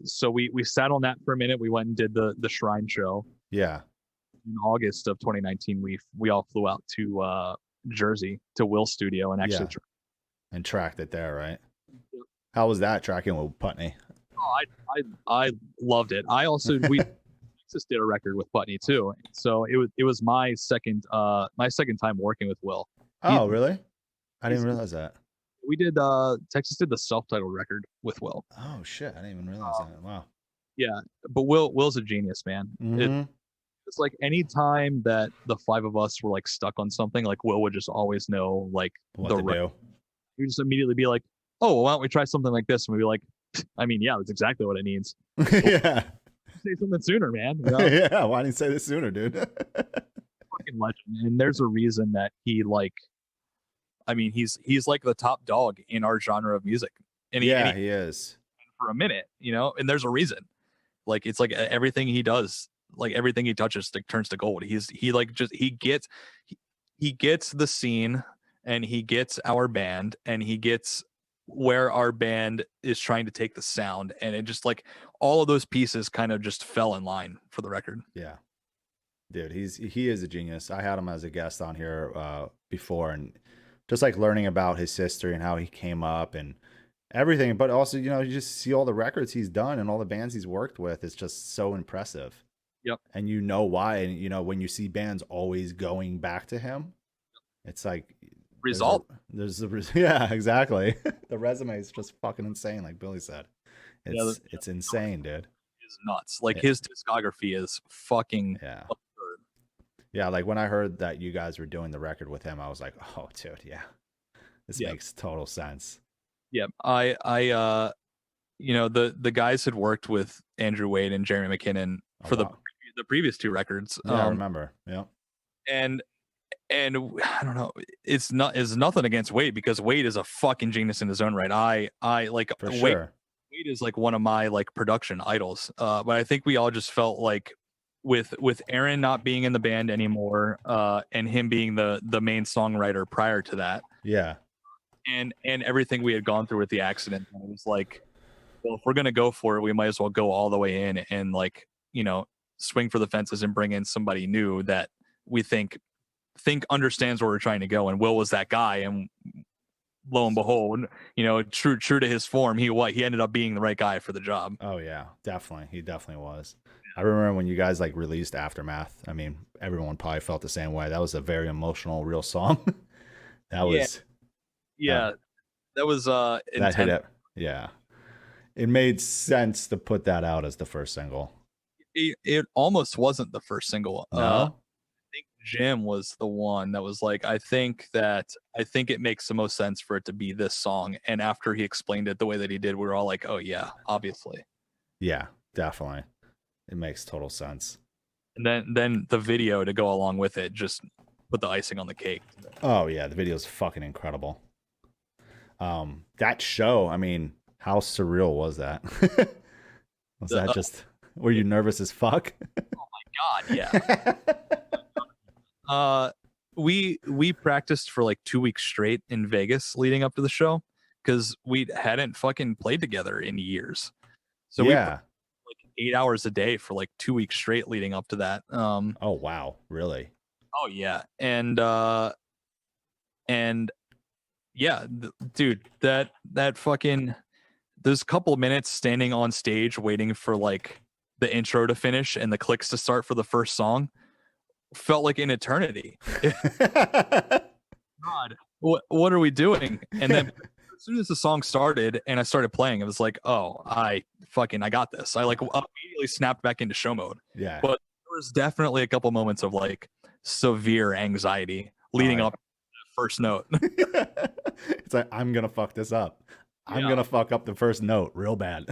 so we sat on that for a minute. We went and did the Shrine show. Yeah. In August of 2019, we all flew out to Jersey to Will's studio and actually and tracked it there, right? Yep. How was that tracking with Putney? Oh, I loved it. I also just did a record with Putney too, so it was my second time working with Will. Oh, really? I didn't realize that. We did Texas did the self-titled record with Will. Oh shit, I didn't even realize that. Wow. Yeah, but Will's a genius, man. Mm-hmm. It's like any time that the 5 of us were like stuck on something, like Will would just always know like what to do. He would just immediately be like, oh, well, why don't we try something like this? And we'd be like, I mean, yeah, that's exactly what it needs. Yeah. Say something sooner, man. You know? Yeah, why didn't you say this sooner, dude? Fucking legend. And there's a reason that he like, I mean, he's like the top dog in our genre of music. And he is. For a minute, you know, and there's a reason. Like, it's like everything he does, like everything he touches turns to gold. He gets the scene, and he gets our band, and he gets where our band is trying to take the sound, and it just like all of those pieces kind of just fell in line for the record. Yeah, dude, he is a genius. I had him as a guest on here before, and just like learning about his history and how he came up and everything. But also, you know, you just see all the records he's done and all the bands he's worked with. It's just so impressive. Yep. And you know why. And, you know, when you see bands always going back to him, it's like Result. Yeah, exactly. The resume is just fucking insane, like Billy said. It's insane, dude. It's nuts. Like his discography is fucking absurd. Yeah, like when I heard that you guys were doing the record with him, I was like, oh, dude, yeah, this makes total sense. Yeah, I you know, the guys had worked with Andrew Wade and Jeremy McKinnon for the previous 2 records. Yeah, I remember. Yeah, and I don't know. It's nothing against Wade, because Wade is a fucking genius in his own right. I like for Wade. Sure. Wade is like one of my like production idols. But I think we all just felt like with Aaron not being in the band anymore, and him being the main songwriter prior to that. Yeah. And everything we had gone through with the accident, it was like, well, if we're gonna go for it, we might as well go all the way in and, like, you know, swing for the fences and bring in somebody new that we think understands where we're trying to go. And Will was that guy, and lo and behold, you know, true to his form, he ended up being the right guy for the job. Oh yeah, definitely. He definitely was. I remember when you guys like released Aftermath. I mean, everyone probably felt the same way. That was a very emotional, real song. That was that was that hit it. Yeah. It made sense to put that out as the first single. It almost wasn't the first single. No? I think Jim was the one that was like, I think it makes the most sense for it to be this song. And after he explained it the way that he did, we were all like, oh yeah, obviously. Yeah, definitely. It makes total sense. And then the video to go along with it just put the icing on the cake. Oh yeah, the video's fucking incredible. That show, I mean, how surreal was that? Were you nervous as fuck? Oh my god, yeah. We practiced for like 2 weeks straight in Vegas leading up to the show, because we hadn't fucking played together in years. So we like 8 hours a day for like 2 weeks straight leading up to that. Oh wow, really? Oh yeah. And yeah, dude, that fucking, those couple of minutes standing on stage waiting for like the intro to finish and the clicks to start for the first song felt like an eternity. God, what are we doing? And then as soon as the song started and I started playing, it was like, oh, I got this. I like immediately snapped back into show mode. Yeah. But there was definitely a couple moments of like severe anxiety leading up to the first note. It's like, I'm gonna fuck this up. I'm gonna fuck up the first note real bad.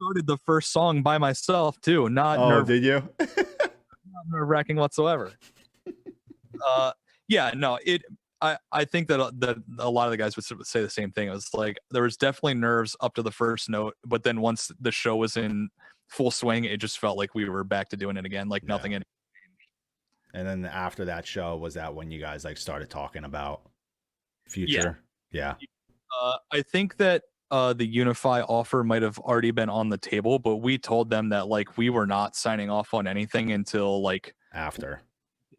Started the first song by myself too. Did you? Not nerve-wracking whatsoever. I think that a lot of the guys would say the same thing. It was like there was definitely nerves up to the first note, but then once the show was in full swing, it just felt like we were back to doing it again, like nothing had changed. And then after that show, was that when you guys like started talking about future? Yeah. I think that the Unify offer might have already been on the table, but we told them that like we were not signing off on anything until like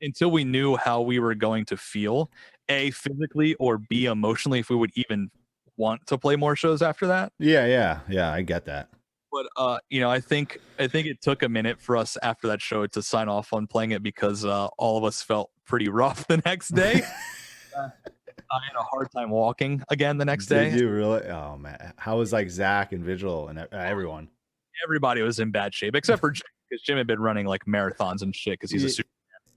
until we knew how we were going to feel, A, physically, or B, emotionally, if we would even want to play more shows after that. Yeah, I get that. But you know, I think it took a minute for us after that show to sign off on playing it, because all of us felt pretty rough the next day. I had a hard time walking again the next day. Did you really? Oh man, how was like Zach and Vigil and everyone? Everybody was in bad shape except for Jim, because Jim had been running like marathons and shit because he's a Superman.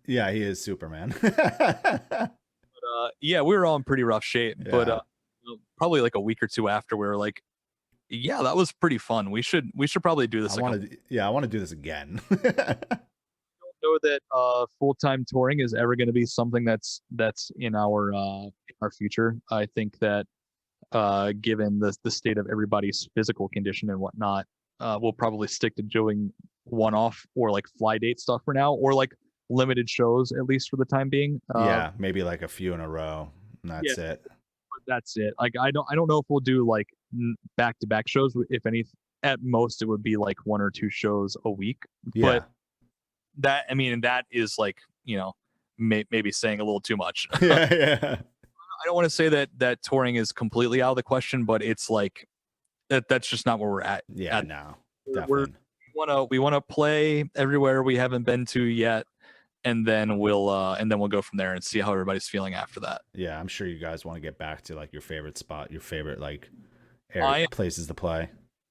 Yeah, he is Superman. But, yeah, we were all in pretty rough shape. Yeah. But probably like a week or two after, we were like, yeah, that was pretty fun. We should probably do this. I want to do this again. I don't know that full-time touring is ever going to be something that's in our future. I think that given the state of everybody's physical condition and whatnot, we'll probably stick to doing one-off or like fly date stuff for now, or like limited shows, at least for the time being. Yeah, maybe like a few in a row. And that's it. That's it. Like I don't know if we'll do like back-to-back shows. If any, at most it would be like 1 or 2 shows a week. Yeah. But that is like, you know, maybe saying a little too much. Yeah. don't want to say that touring is completely out of the question, but it's like that's just not where we're at. Yeah, no, We're, definitely. we want to play everywhere we haven't been to yet, and then we'll go from there and see how everybody's feeling after that. Yeah, I'm sure you guys want to get back to like your favorite spot, your favorite like places to play.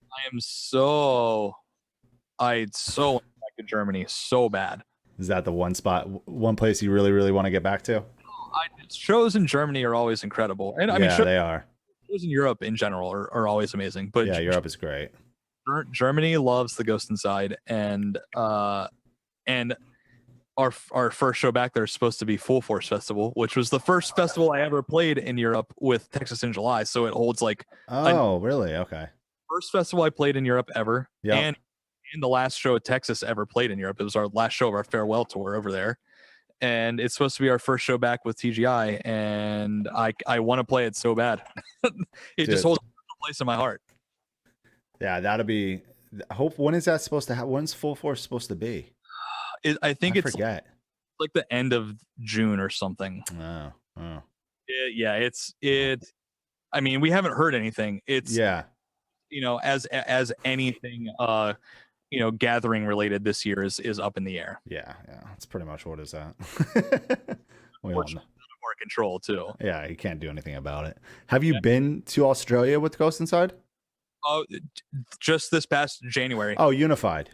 I am so want to go back to Germany so bad. Is that the one spot, one place you really, really want to get back to? Shows in Germany are always incredible, and I mean, they are. Shows in Europe in general are always amazing. But yeah, Europe is great. Germany loves the Ghost Inside, and our first show back there is supposed to be Full Force Festival, which was the first festival I ever played in Europe with Texas in July. So it holds like really? Okay. First festival I played in Europe ever, yeah, and the last show Texas ever played in Europe. It was our last show of our farewell tour over there, and it's supposed to be our first show back with TGI, and I want to play it so bad. Just holds a place in my heart. Yeah, that'll be. When is that supposed to happen? When's Full Force supposed to be? I forget. Like the end of June or something. Oh. It's. I mean, we haven't heard anything. It's as anything gathering related this year is up in the air. Yeah, that's pretty much what is that. More control too. Yeah, you can't do anything about it. Have you been to Australia with Ghost Inside? Oh, just this past January. Oh, Unified.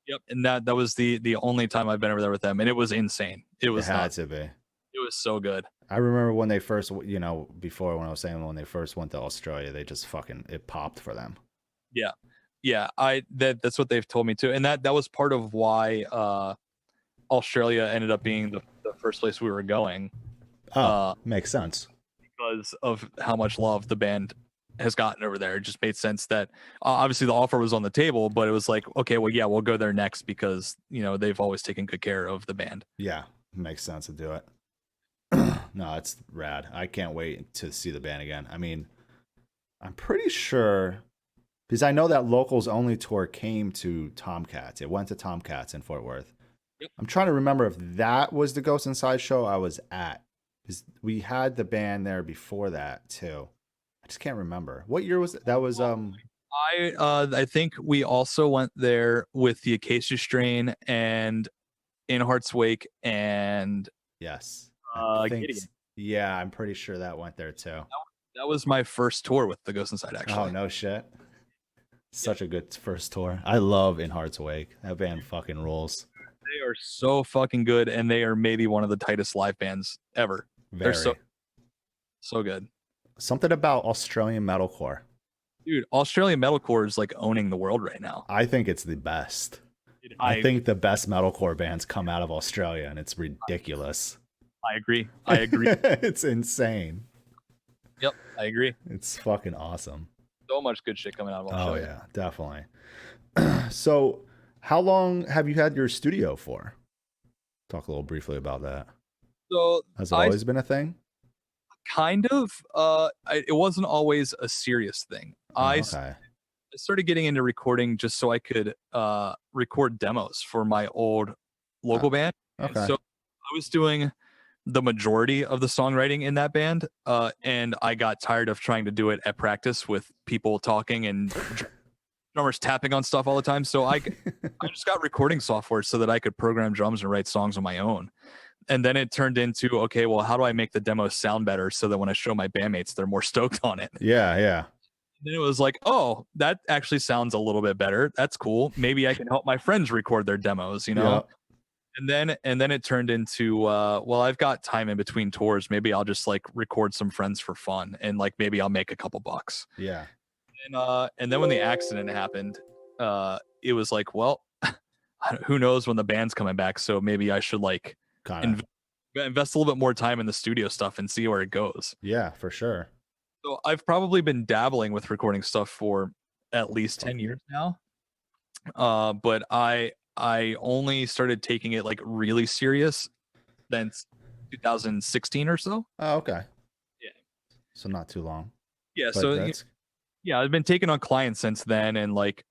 Yep, and that was the only time I've been over there with them, and it was insane. It had to be. It was so good. I remember when they first, before when I was saying when they first went to Australia, they just it popped for them. Yeah. That's what they've told me too, and that was part of why Australia ended up being the first place we were going. Makes sense because of how much love the band has gotten over there. It just made sense that obviously the offer was on the table, but it was like, okay, well, yeah, we'll go there next because they've always taken good care of the band. Yeah, makes sense to do it. No, it's rad. I can't wait to see the band again. I mean, I'm pretty sure because I know that Locals Only tour came to Tomcats. It went to Tomcats in Fort Worth. Yep. I'm trying to remember if that was the Ghost Inside show I was at. Because we had the band there before that too. I just can't remember. What year was it? That was I think we also went there with the Acacia Strain and In Heart's Wake and yes. Yeah, I'm pretty sure that went there too. That was my first tour with the Ghost Inside, actually. Oh, no shit. Such a good first tour. I love In Heart's Wake. That band fucking rules. They are so fucking good, and they are maybe one of the tightest live bands ever. They're so good. Something about Australian metalcore. Dude, Australian metalcore is like owning the world right now. I think it's the best. I think the best metalcore bands come out of Australia, and it's ridiculous. I agree. It's insane. Yep, I agree. It's fucking awesome. So much good shit coming out of Australia. Oh, yeah, definitely. So, how long have you had your studio for? Talk a little briefly about that. So, has it always been a thing? Kind of. It wasn't always a serious thing. I started getting into recording just so I could record demos for my old local band. Okay. So I was doing the majority of the songwriting in that band, and I got tired of trying to do it at practice with people talking and drummers tapping on stuff all the time. So I just got recording software so that I could program drums and write songs on my own. And then it turned into, okay, well, how do I make the demo sound better so that when I show my bandmates, they're more stoked on it? Yeah. And then it was like, oh, that actually sounds a little bit better. That's cool. Maybe I can help my friends record their demos, Yeah. And then it turned into, well, I've got time in between tours. Maybe I'll just like record some friends for fun, and like maybe I'll make a couple bucks. Yeah. And then when the accident happened, it was like, well, who knows when the band's coming back? So maybe I should like invest a little bit more time in the studio stuff and see where it goes. Yeah, for sure. So I've probably been dabbling with recording stuff for at least 10 years now. But I only started taking it like really serious since 2016 or so. Oh, okay. Yeah. So not too long. Yeah. So yeah, I've been taking on clients since then, and like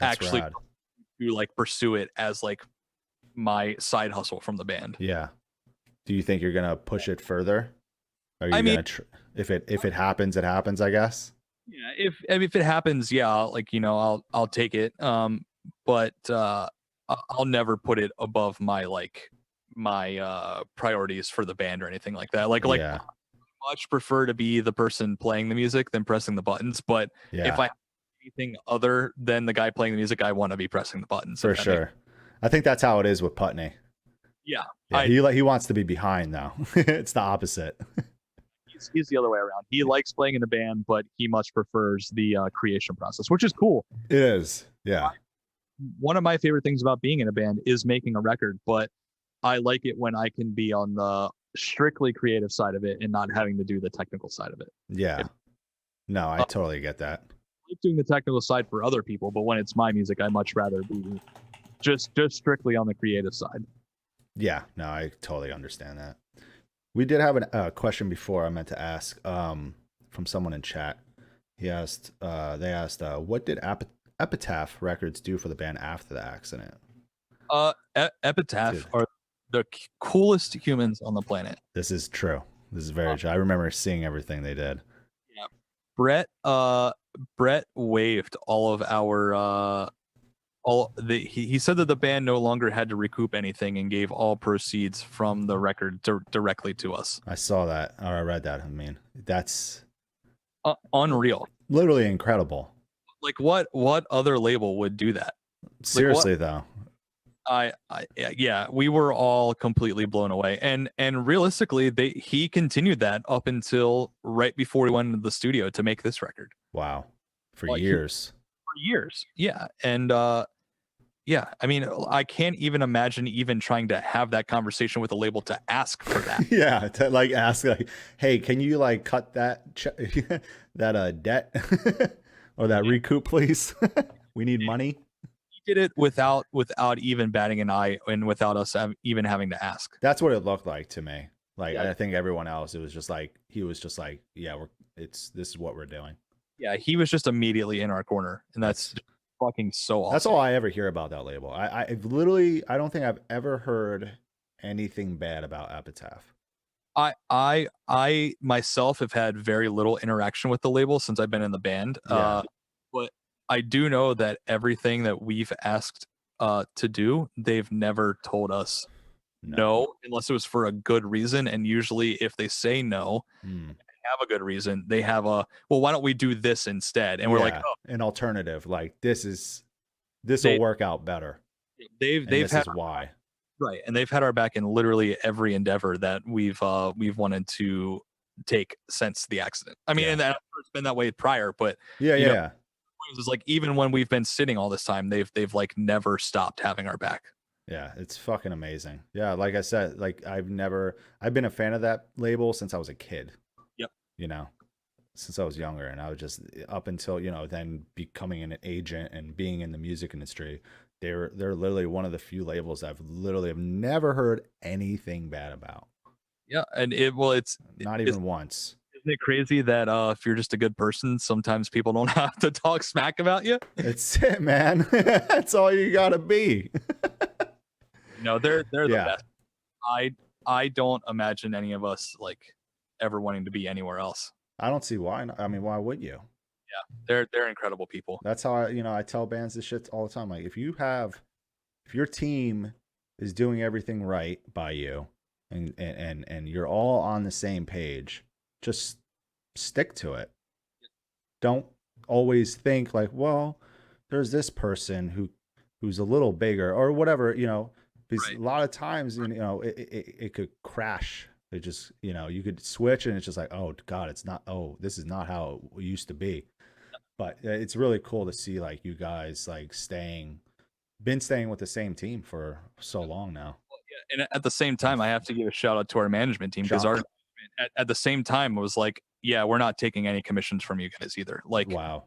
actually to like pursue it as like my side hustle from the band. Yeah. Do you think you're gonna push it further? Are you gonna if it happens, it happens, I guess. Yeah, if it happens, yeah, I'll take it. But I'll never put it above my priorities for the band or anything like that. Like Yeah. I much prefer to be the person playing the music than pressing the buttons. But if Yeah. I have anything other than the guy playing the music, I want to be pressing the buttons. For sure. I think that's how it is with Putney. Yeah. He wants to be behind though. It's the opposite. He's the other way around. He likes playing in the band, but he much prefers the creation process, which is cool. It is. Yeah. One of my favorite things about being in a band is making a record, but I like it when I can be on the strictly creative side of it and not having to do the technical side of it. Yeah. No, I totally get that. I like doing the technical side for other people, but when it's my music, I much rather be just strictly on the creative side. Yeah. No, I totally understand that. We did have a question before I meant to ask from someone in chat. They asked, what did Epitaph Records do for the band after the accident? Epitaph are the coolest humans on the planet. This is true. This is very true. I remember seeing everything they did. Yeah. Brett waived all of our he said that the band no longer had to recoup anything and gave all proceeds from the record directly to us. I saw that, or I read that. I mean, that's unreal. Literally incredible. Like what other label would do that? Seriously, though. Yeah, we were all completely blown away. And realistically, he continued that up until right before we went into the studio to make this record. Wow. For years. Yeah. And yeah, I mean, I can't even imagine even trying to have that conversation with a label to ask for that. Yeah, to like ask like, hey, can you like cut that that debt or that recoup, please? We need money. He did it without even batting an eye and without us even having to ask. That's what it looked like to me. Like I think everyone else, it was just like he was just like, yeah, this is what we're doing. Yeah, he was just immediately in our corner, and that's fucking so awesome. That's all I ever hear about that label. I literally, I don't think I've ever heard anything bad about Epitaph. I myself have had very little interaction with the label since I've been in the band. Yeah. But I do know that everything that we've asked to do, they've never told us no unless it was for a good reason. And usually if they say no, have a good reason, they have why don't we do this instead? And we're like, an alternative, like this will work out better. They've had why. Right. And they've had our back in literally every endeavor that we've wanted to take since the accident. I mean, and it's been that way prior, but it was like even when we've been sitting all this time, they've like never stopped having our back. Yeah, it's fucking amazing. Yeah, like I said, like I've been a fan of that label since I was a kid. Since I was younger, and I was just up until then becoming an agent and being in the music industry, they're literally one of the few labels I've literally have never heard anything bad about. Yeah, and it's not even once. Isn't it crazy that if you're just a good person, sometimes people don't have to talk smack about you? It's it, man. That's all you gotta be. They're the best. I don't imagine any of us like ever wanting to be anywhere else. I don't see why. I mean, why would you? Yeah, they're incredible people. That's how I tell bands this shit all the time. Like if your team is doing everything right by you and you're all on the same page, just stick to it. Don't always think like, well, there's this person who's a little bigger or whatever, because a lot of times, it could crash. It just, you could switch and it's just like, oh God, this is not how it used to be. But it's really cool to see like you guys like been staying with the same team for so long now. And at the same time, I have to give a shout out to our management team because our at the same time was like, yeah, we're not taking any commissions from you guys either. Like, wow.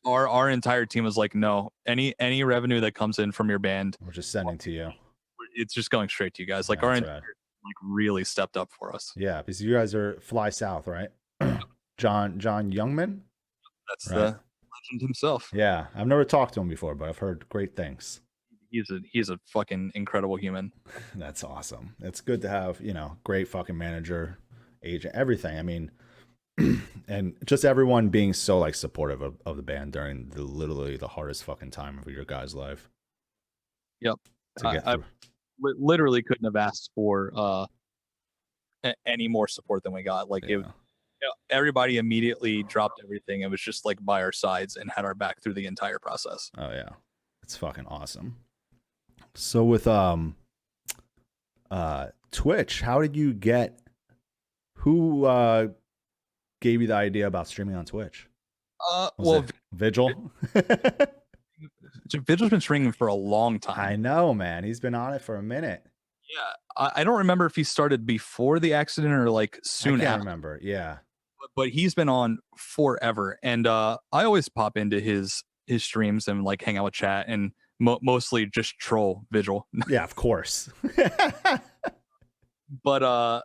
Our entire team was like, no, any revenue that comes in from your band, we're just sending to you. It's just going straight to you guys. Like our entire like really stepped up for us. Yeah, because you guys are Fly South, right? John Youngman. That's the legend himself. Yeah, I've never talked to him before, but I've heard great things. He's a fucking incredible human. That's awesome. It's good to have great fucking manager agent, everything. I mean, and just everyone being so like supportive of the band during literally the hardest fucking time of your guys' life Yep. to get I through. literally couldn't have asked for any more support than we got. Like it, Yeah. everybody immediately dropped everything. It was just like by our sides and had our back through the entire process. Oh yeah. It's fucking awesome. So with Twitch, how did you get who gave you the idea about streaming on Twitch? Was it Vigil? Vigil's been streaming for a long time. I know, man. He's been on it for a minute. Yeah, I don't remember if he started before the accident or like soon I can't after. remember. Yeah, but he's been on forever, and I always pop into his streams and like hang out with chat and mostly just troll Vigil. Yeah, of course. But I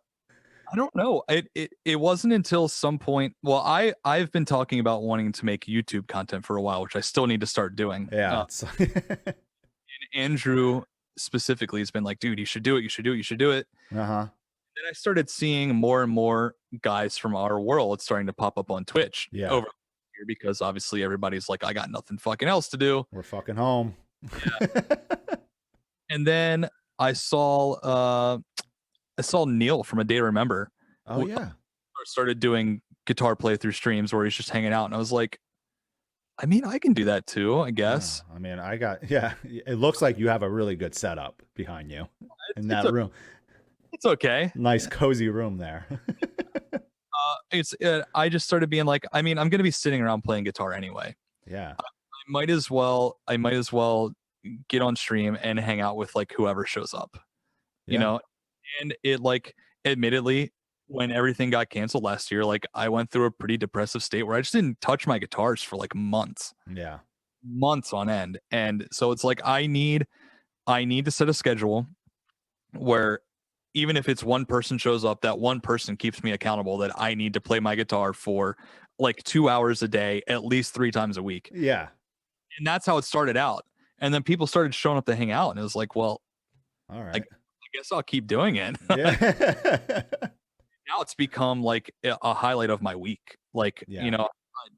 don't know. It wasn't until some point. Well, I've been talking about wanting to make YouTube content for a while, which I still need to start doing. Yeah. And Andrew specifically has been like, dude, you should do it. You should do it. You should do it. Uh-huh. Then I started seeing more and more guys from our world starting to pop up on Twitch over here because obviously everybody's like, I got nothing fucking else to do. We're fucking home. Yeah. And then I saw Neil from A Day to Remember. Oh yeah. Started doing guitar playthrough streams where he's just hanging out, and I was like, I mean, I can do that too, I guess. I mean, it looks like you have a really good setup behind you in that room. It's okay. Nice cozy room there. I just started being like, I mean, I'm going to be sitting around playing guitar anyway. Yeah. I might as well get on stream and hang out with like whoever shows up, you know? And it like, admittedly, when everything got canceled last year, like I went through a pretty depressive state where I just didn't touch my guitars for like months. Yeah. Months on end. And so it's like, I need to set a schedule where even if it's one person shows up, that one person keeps me accountable that I need to play my guitar for like 2 hours a day, at least 3 times a week. Yeah. And that's how it started out. And then people started showing up to hang out, and it was like, well, all right. I guess I'll keep doing it. Yeah. Now it's become like a highlight of my week. Like, you know,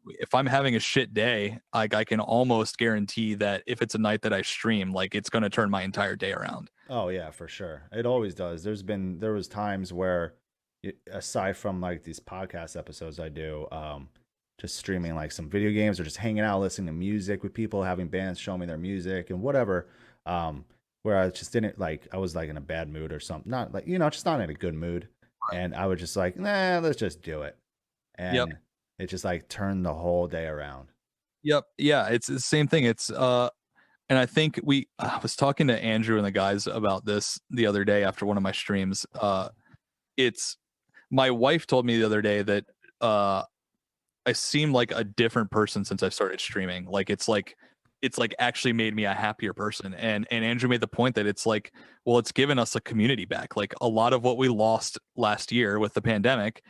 if I'm having a shit day, like I can almost guarantee that if it's a night that I stream, like it's going to turn my entire day around. Oh yeah, for sure. It always does. There was times where, aside from like these podcast episodes I do, just streaming like some video games or just hanging out, listening to music with people, having bands show me their music and whatever. Where I just didn't like, I was like in a bad mood or something, not like, just not in a good mood. And I would just like, nah, let's just do it. And it just like turned the whole day around. Yep. Yeah. It's the same thing. It's, and I think I was talking to Andrew and the guys about this the other day after one of my streams. It's my wife told me the other day that, I seem like a different person since I started streaming. Like, it's like actually made me a happier person. And Andrew made the point that it's like, well, it's given us a community back. Like a lot of what we lost last year with the pandemic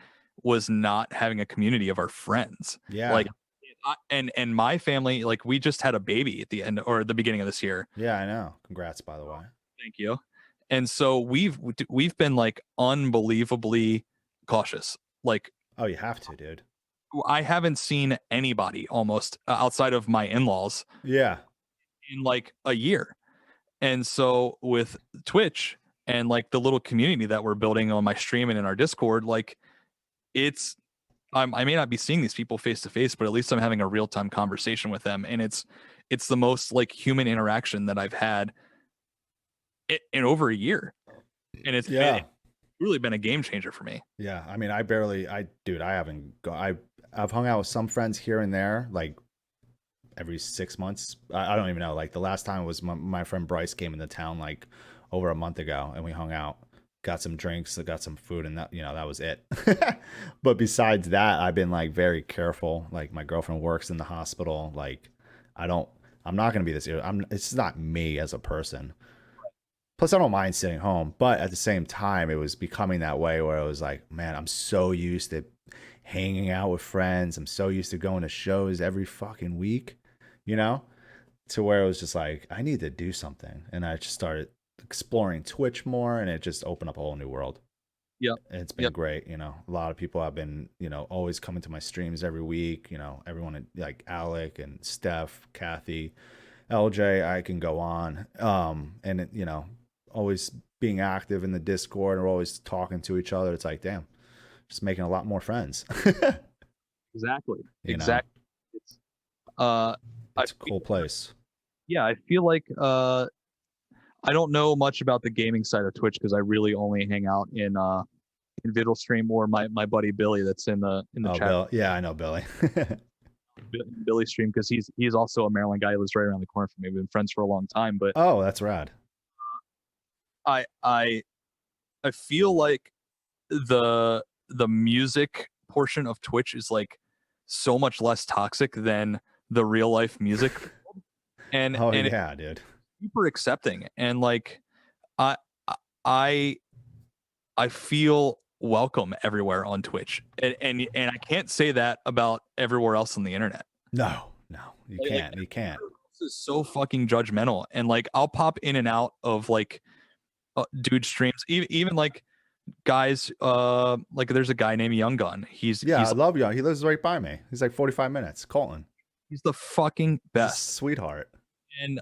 was not having a community of our friends. Yeah. Like, and my family, like we just had a baby at the end or the beginning of this year. Yeah, I know. Congrats, by the way. Thank you. And so we've been like unbelievably cautious. Like, oh, you have to, dude. I haven't seen anybody almost outside of my in-laws. Yeah. In like a year. And so with Twitch and like the little community that we're building on my stream and in our Discord, like I may not be seeing these people face to face, but at least I'm having a real-time conversation with them. And it's the most like human interaction that I've had in over a year. And it's really been a game changer for me. Yeah. I mean, I've hung out with some friends here and there, like every 6 months. I don't even know. Like the last time was my friend Bryce came into town like over a month ago, and we hung out, got some drinks, got some food, and that was it. But besides that, I've been like very careful. Like my girlfriend works in the hospital. Like I'm not gonna be this. It's not me as a person. Plus, I don't mind sitting home, but at the same time, it was becoming that way where I was like, man, I'm so used to hanging out with friends. I'm so used to going to shows every fucking week, to where it was just like, I need to do something. And I just started exploring Twitch more, and it just opened up a whole new world. Yeah. It's been great. You know, a lot of people have been, you know, always coming to my streams every week. You know, everyone like Alec and Steph, Kathy, LJ, I can go on. And you know, always being active in the Discord and we're always talking to each other. It's like, damn, just making a lot more friends. Exactly. You know, Exactly. It's uh it's a cool place. yeah, I feel like I don't know much about the gaming side of Twitch because I really only hang out in Vidal stream or my buddy Billy that's in the Oh, chat. Bill. Yeah, I know Billy. Billy stream because he's also a Maryland guy who lives right around the corner from me. We've been friends for a long time, but Oh, that's rad. I I I feel like the music portion of Twitch is like so much less toxic than the real life music, Oh and it's yeah, dude. super accepting, and like I I I feel welcome everywhere on Twitch, and I can't say that about everywhere else on the internet. No, no, you Like, can't. You can't. this is so fucking judgmental, and like I'll pop in and out of like dude streams, even like guys. Like there's a guy named Young Gun. Yeah, I love Young. He lives right by me. He's like 45 minutes. Colton. He's the fucking best, Sweetheart. and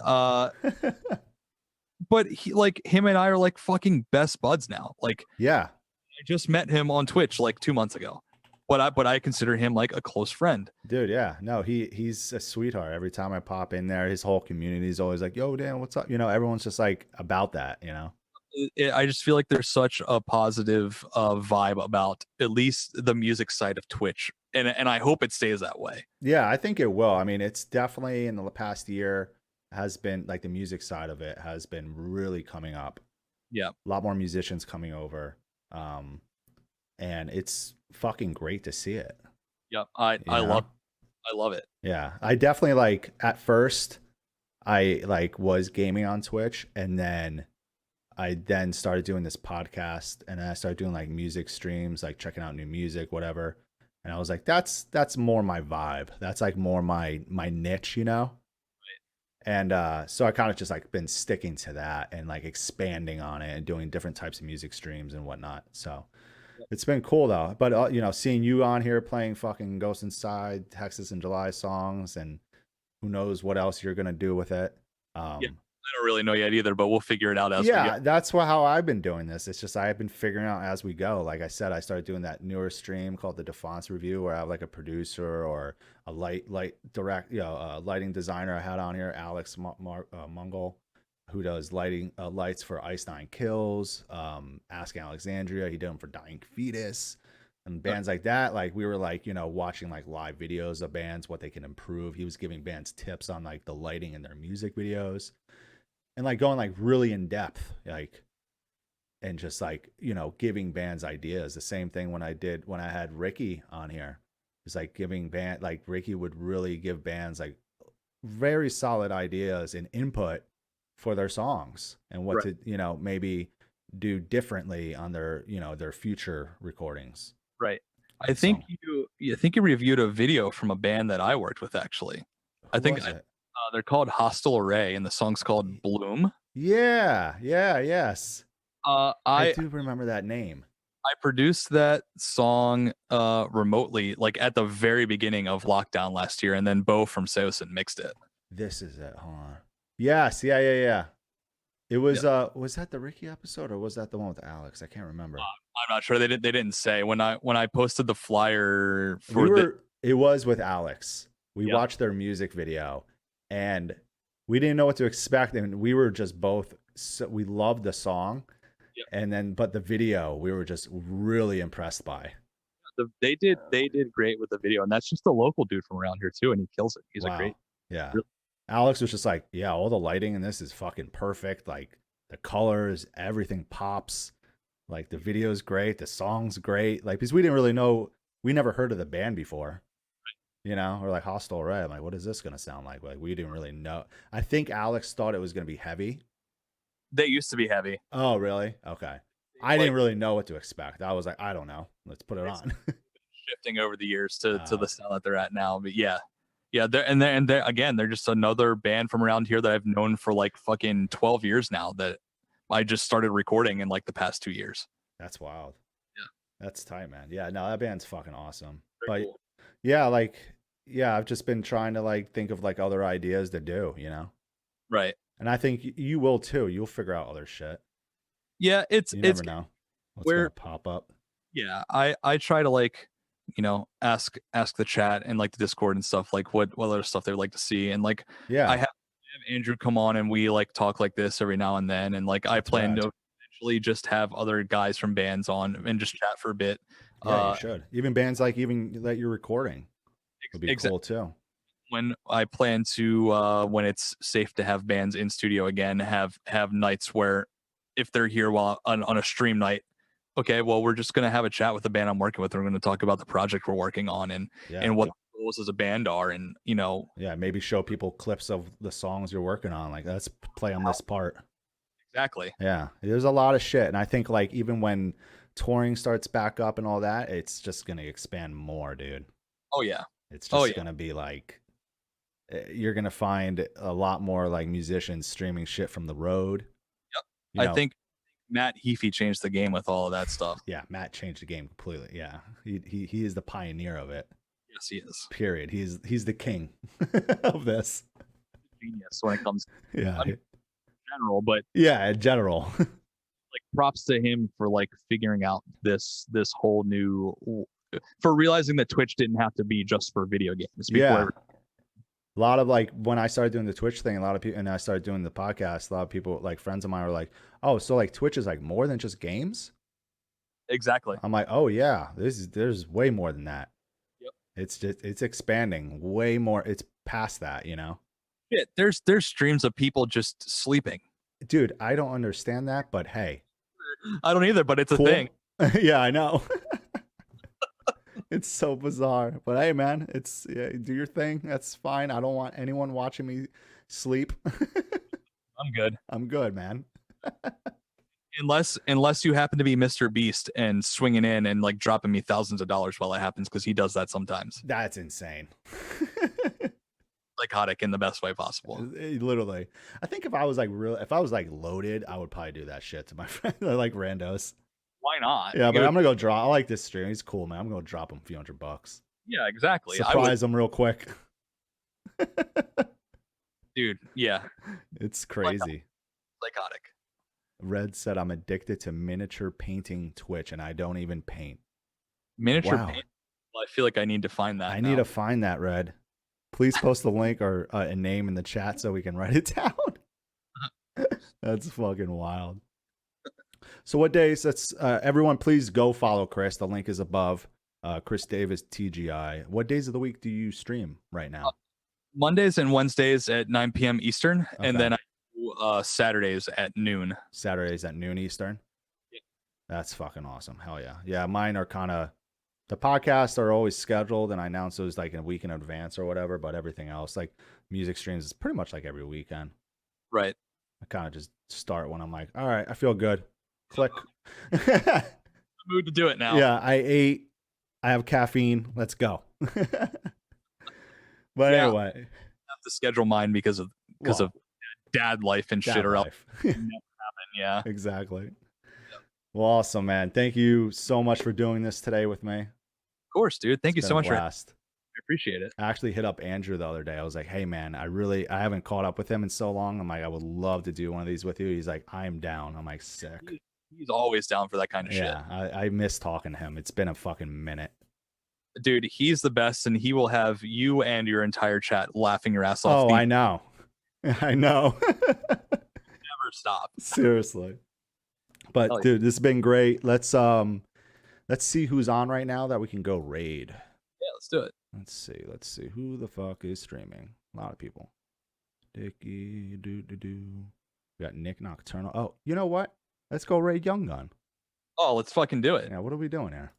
but he like him and I are like fucking best buds now. Like Yeah. I just met him on Twitch like 2 months ago, but I consider him like a close friend. Dude, yeah. No, he's a sweetheart. Every time I pop in there, his whole community is always like, "Yo, Dan, what's up?" You know, everyone's just like about that, you know. I just feel like there's such a positive vibe about at least the music side of Twitch, and I hope it stays that way. Yeah, I think it will. I mean, it's definitely in the past year has been like the music side of it has been really coming up. Yeah, A lot more musicians coming over. And it's fucking great to see it. yeah, You know? I love it. Yeah. I definitely like at first I like was gaming on Twitch and then I then started doing this podcast and then I started doing like music streams, like checking out new music, whatever. And I was like, that's more my vibe. That's like more my niche, you know? And so I kind of just like been sticking to that and like expanding on it and doing different types of music streams and whatnot. So it's been cool though. But you know, seeing you on here playing fucking Ghost Inside, Texas in July songs, and who knows what else you're gonna do with it. Yeah, I don't really know yet either, but we'll figure it out as we go. That's how I've been doing this. It's just I've been figuring out as we go. Like I said, I started doing that newer stream called the DeFonce Review, where I have like a producer or a light direct, you know, lighting designer I had on here, Alex Mungle, who does lights for Ice Nine Kills, Ask Alexandria. He did them for Dying Fetus and bands like that. Like we were like, you know, watching like live videos of bands, what they can improve. He was giving bands tips on like the lighting in their music videos. And like going like really in depth, like, and just like, you know, giving bands ideas. The same thing when I had Ricky on here. It's like giving like Ricky would really give bands like very solid ideas and input for their songs and what to, you know, maybe do differently on their, you know, their future recordings. Right. I think you reviewed a video from a band that I worked with actually. I think they're called Hostile Array, and the song's called Bloom. Yes. I do remember that name. I produced that song remotely, like at the very beginning of lockdown last year, and then Bo from Seosin mixed it. This is it. Hold on. Yes. Yeah. It was. Was that the Ricky episode, or was that the one with Alex? I can't remember. I'm not sure. They didn't say when I posted the flyer for It was with Alex. We watched their music video. And we didn't know what to expect, and we were just both. We loved the song, and then but the video we were just really impressed by. They did great with the video, and that's just a local dude from around here too, and he kills it. He's a great. Yeah, really. Alex was just like, yeah, all the lighting in this is fucking perfect. Like the colors, everything pops. Like the video's great, the song's great. Like because we didn't really know, we never heard of the band before. You know, or like Hostile Array. I'm like, what is this going to sound like? Like, we didn't really know. I think Alex thought it was going to be heavy. They used to be heavy. Oh, really? Okay. I didn't really know what to expect. I was like, I don't know. Let's put it on. Shifting over the years to the sound that they're at now. But yeah. They're again, they're just another band from around here that I've known for like fucking 12 years now that I just started recording in like the past 2 years. That's wild. That's tight, man. Yeah, no, that band's fucking awesome. Very But cool. yeah, like yeah, I've just been trying to like think of like other ideas to do, you know. Right. And I think you will too. You'll figure out other shit. Yeah, You it's never know what's gonna where pop up. yeah, I try to like, ask the chat and like the Discord and stuff like what other stuff they would like to see, and like I Yeah, have Andrew come on and we like talk like this every now and then, and like I that's plan rad. to eventually just have other guys from bands on and just chat for a bit. Yeah, you should. Even bands like even that you're recording would be Exactly. cool too. When I plan to when it's safe to have bands in studio again, have nights where if they're here while on a stream night, okay, well we're just gonna have a chat with the band I'm working with. We're gonna talk about the project we're working on Yeah. and what the goals as a band are, and Yeah, maybe show people clips of the songs you're working on. Like, let's play on this part. exactly. Yeah, there's a lot of shit, and I think like even when touring starts back up and all that, it's just gonna expand more, dude. Oh yeah. It's Oh just yeah. gonna be like you're gonna find a lot more like musicians streaming shit from the road. Yep. You I know, think Matt Heafy changed the game with all of that stuff. yeah, Matt changed the game completely. Yeah, he is the pioneer of it. Yes, he is. Period. He's the king of this. Genius when it comes to Yeah, general, but yeah. In general, like props to him for like figuring out this whole new for realizing that Twitch didn't have to be just for video games. yeah. A lot of like when I started doing the Twitch thing, a lot of people, and I started doing the podcast, a lot of people, like friends of mine, were like, "Oh, so like Twitch is like more than just games?" Exactly. I'm like, "Oh yeah, there's way more than that. Yep. It's expanding way more. It's past that, you know." Shit, there's streams of people just sleeping. Dude, I don't understand that, but hey, I don't either, but it's cool. a thing. Yeah, I know. It's so bizarre, but hey, man, it's yeah, do your thing. That's fine. I don't want anyone watching me sleep. I'm good. I'm good, man. Unless you happen to be Mr. Beast and swinging in and like dropping me thousands of dollars while it happens, because he does that sometimes. That's insane. Psychotic in the best way possible. Literally, I think if I was like if I was like loaded, I would probably do that shit to my friend, like randos. Why not? Yeah, but I'm gonna go drop. I like this stream. He's cool, man. I'm gonna drop him a few $100. Yeah, exactly. Surprise him real quick. Dude, yeah. It's crazy. Psychotic. Red said, "I'm addicted to miniature painting Twitch, and I don't even paint." Miniature Wow. paint. Well, I feel like I need to find that. I need to find that, Red. Please post the link or a name in the chat so we can write it down. That's fucking wild. So what days? That's everyone. Please go follow Chris. The link is above. Chris Davis TGI. What days of the week do you stream right now? Mondays and Wednesdays at 9 p.m. Eastern, Okay. and then I do Saturdays at noon. Saturdays at noon Eastern. Yeah. That's fucking awesome. Hell yeah. Yeah, mine are kind of. The podcasts are always scheduled, and I announce those like a week in advance or whatever. But everything else, like music streams, is pretty much like every weekend. Right. I kind of just start when I'm like, all right, I feel good. Click. Mood to do it now. Yeah, I ate. I have caffeine. Let's go. But Yeah. anyway, I have to schedule mine because of dad life and shit, or else it never happen. Yeah. Exactly. Yep. Well, awesome, man. Thank you so much for doing this today with me. Of course, dude. Thank you so much for. I appreciate it. I actually hit up Andrew the other day. I was like, hey man, I haven't caught up with him in so long. I'm like, I would love to do one of these with you. He's like, I'm down. I'm like, sick. He's always down for that kind of shit. Yeah, I miss talking to him. It's been a fucking minute. Dude, he's the best, and he will have you and your entire chat laughing your ass off. Oh, I know. I know. Never stop. Seriously. But yeah. Dude, this has been great. Let's see who's on right now that we can go raid. Yeah, let's do it. Let's see who the fuck is streaming. A lot of people. Dicky We got Nick Nocturnal. Oh, you know what? Let's go raid Young Gun. Oh, let's fucking do it. Yeah, what are we doing here?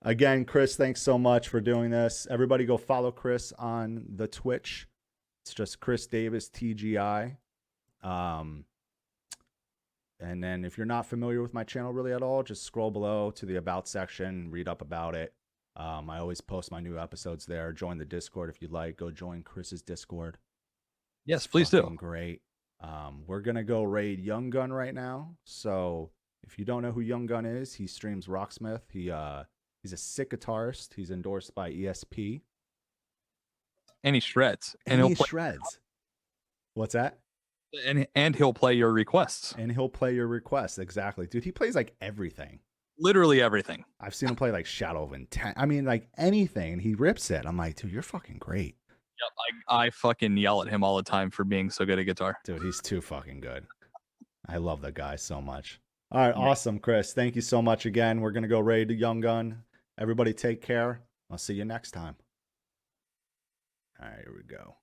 Again, Chris, thanks so much for doing this. Everybody go follow Chris on the Twitch. It's just Chris Davis TGI. And then if you're not familiar with my channel really at all, just scroll below to the About section, read up about it. I always post my new episodes there. Join the Discord if you'd like. Go join Chris's Discord. Yes, please do. Great. We're going to go raid Young Gun right now. So If you don't know who Young Gun is, he streams Rocksmith. He's a sick guitarist. He's endorsed by ESP. And he shreds. And he shreds. What's that? And he'll play your requests. And he'll play your requests. Exactly. Dude, he plays like everything. Literally everything. I've seen him play like Shadow of Intent. I mean, like anything. And he rips it. I'm like, dude, you're fucking great. Yep. I fucking yell at him all the time for being so good at guitar. Dude, he's too fucking good. I love that guy so much. All right. Awesome, Chris. Thank you so much again. We're going to go raid the Young Gun. Everybody take care. I'll see you next time. All right, here we go.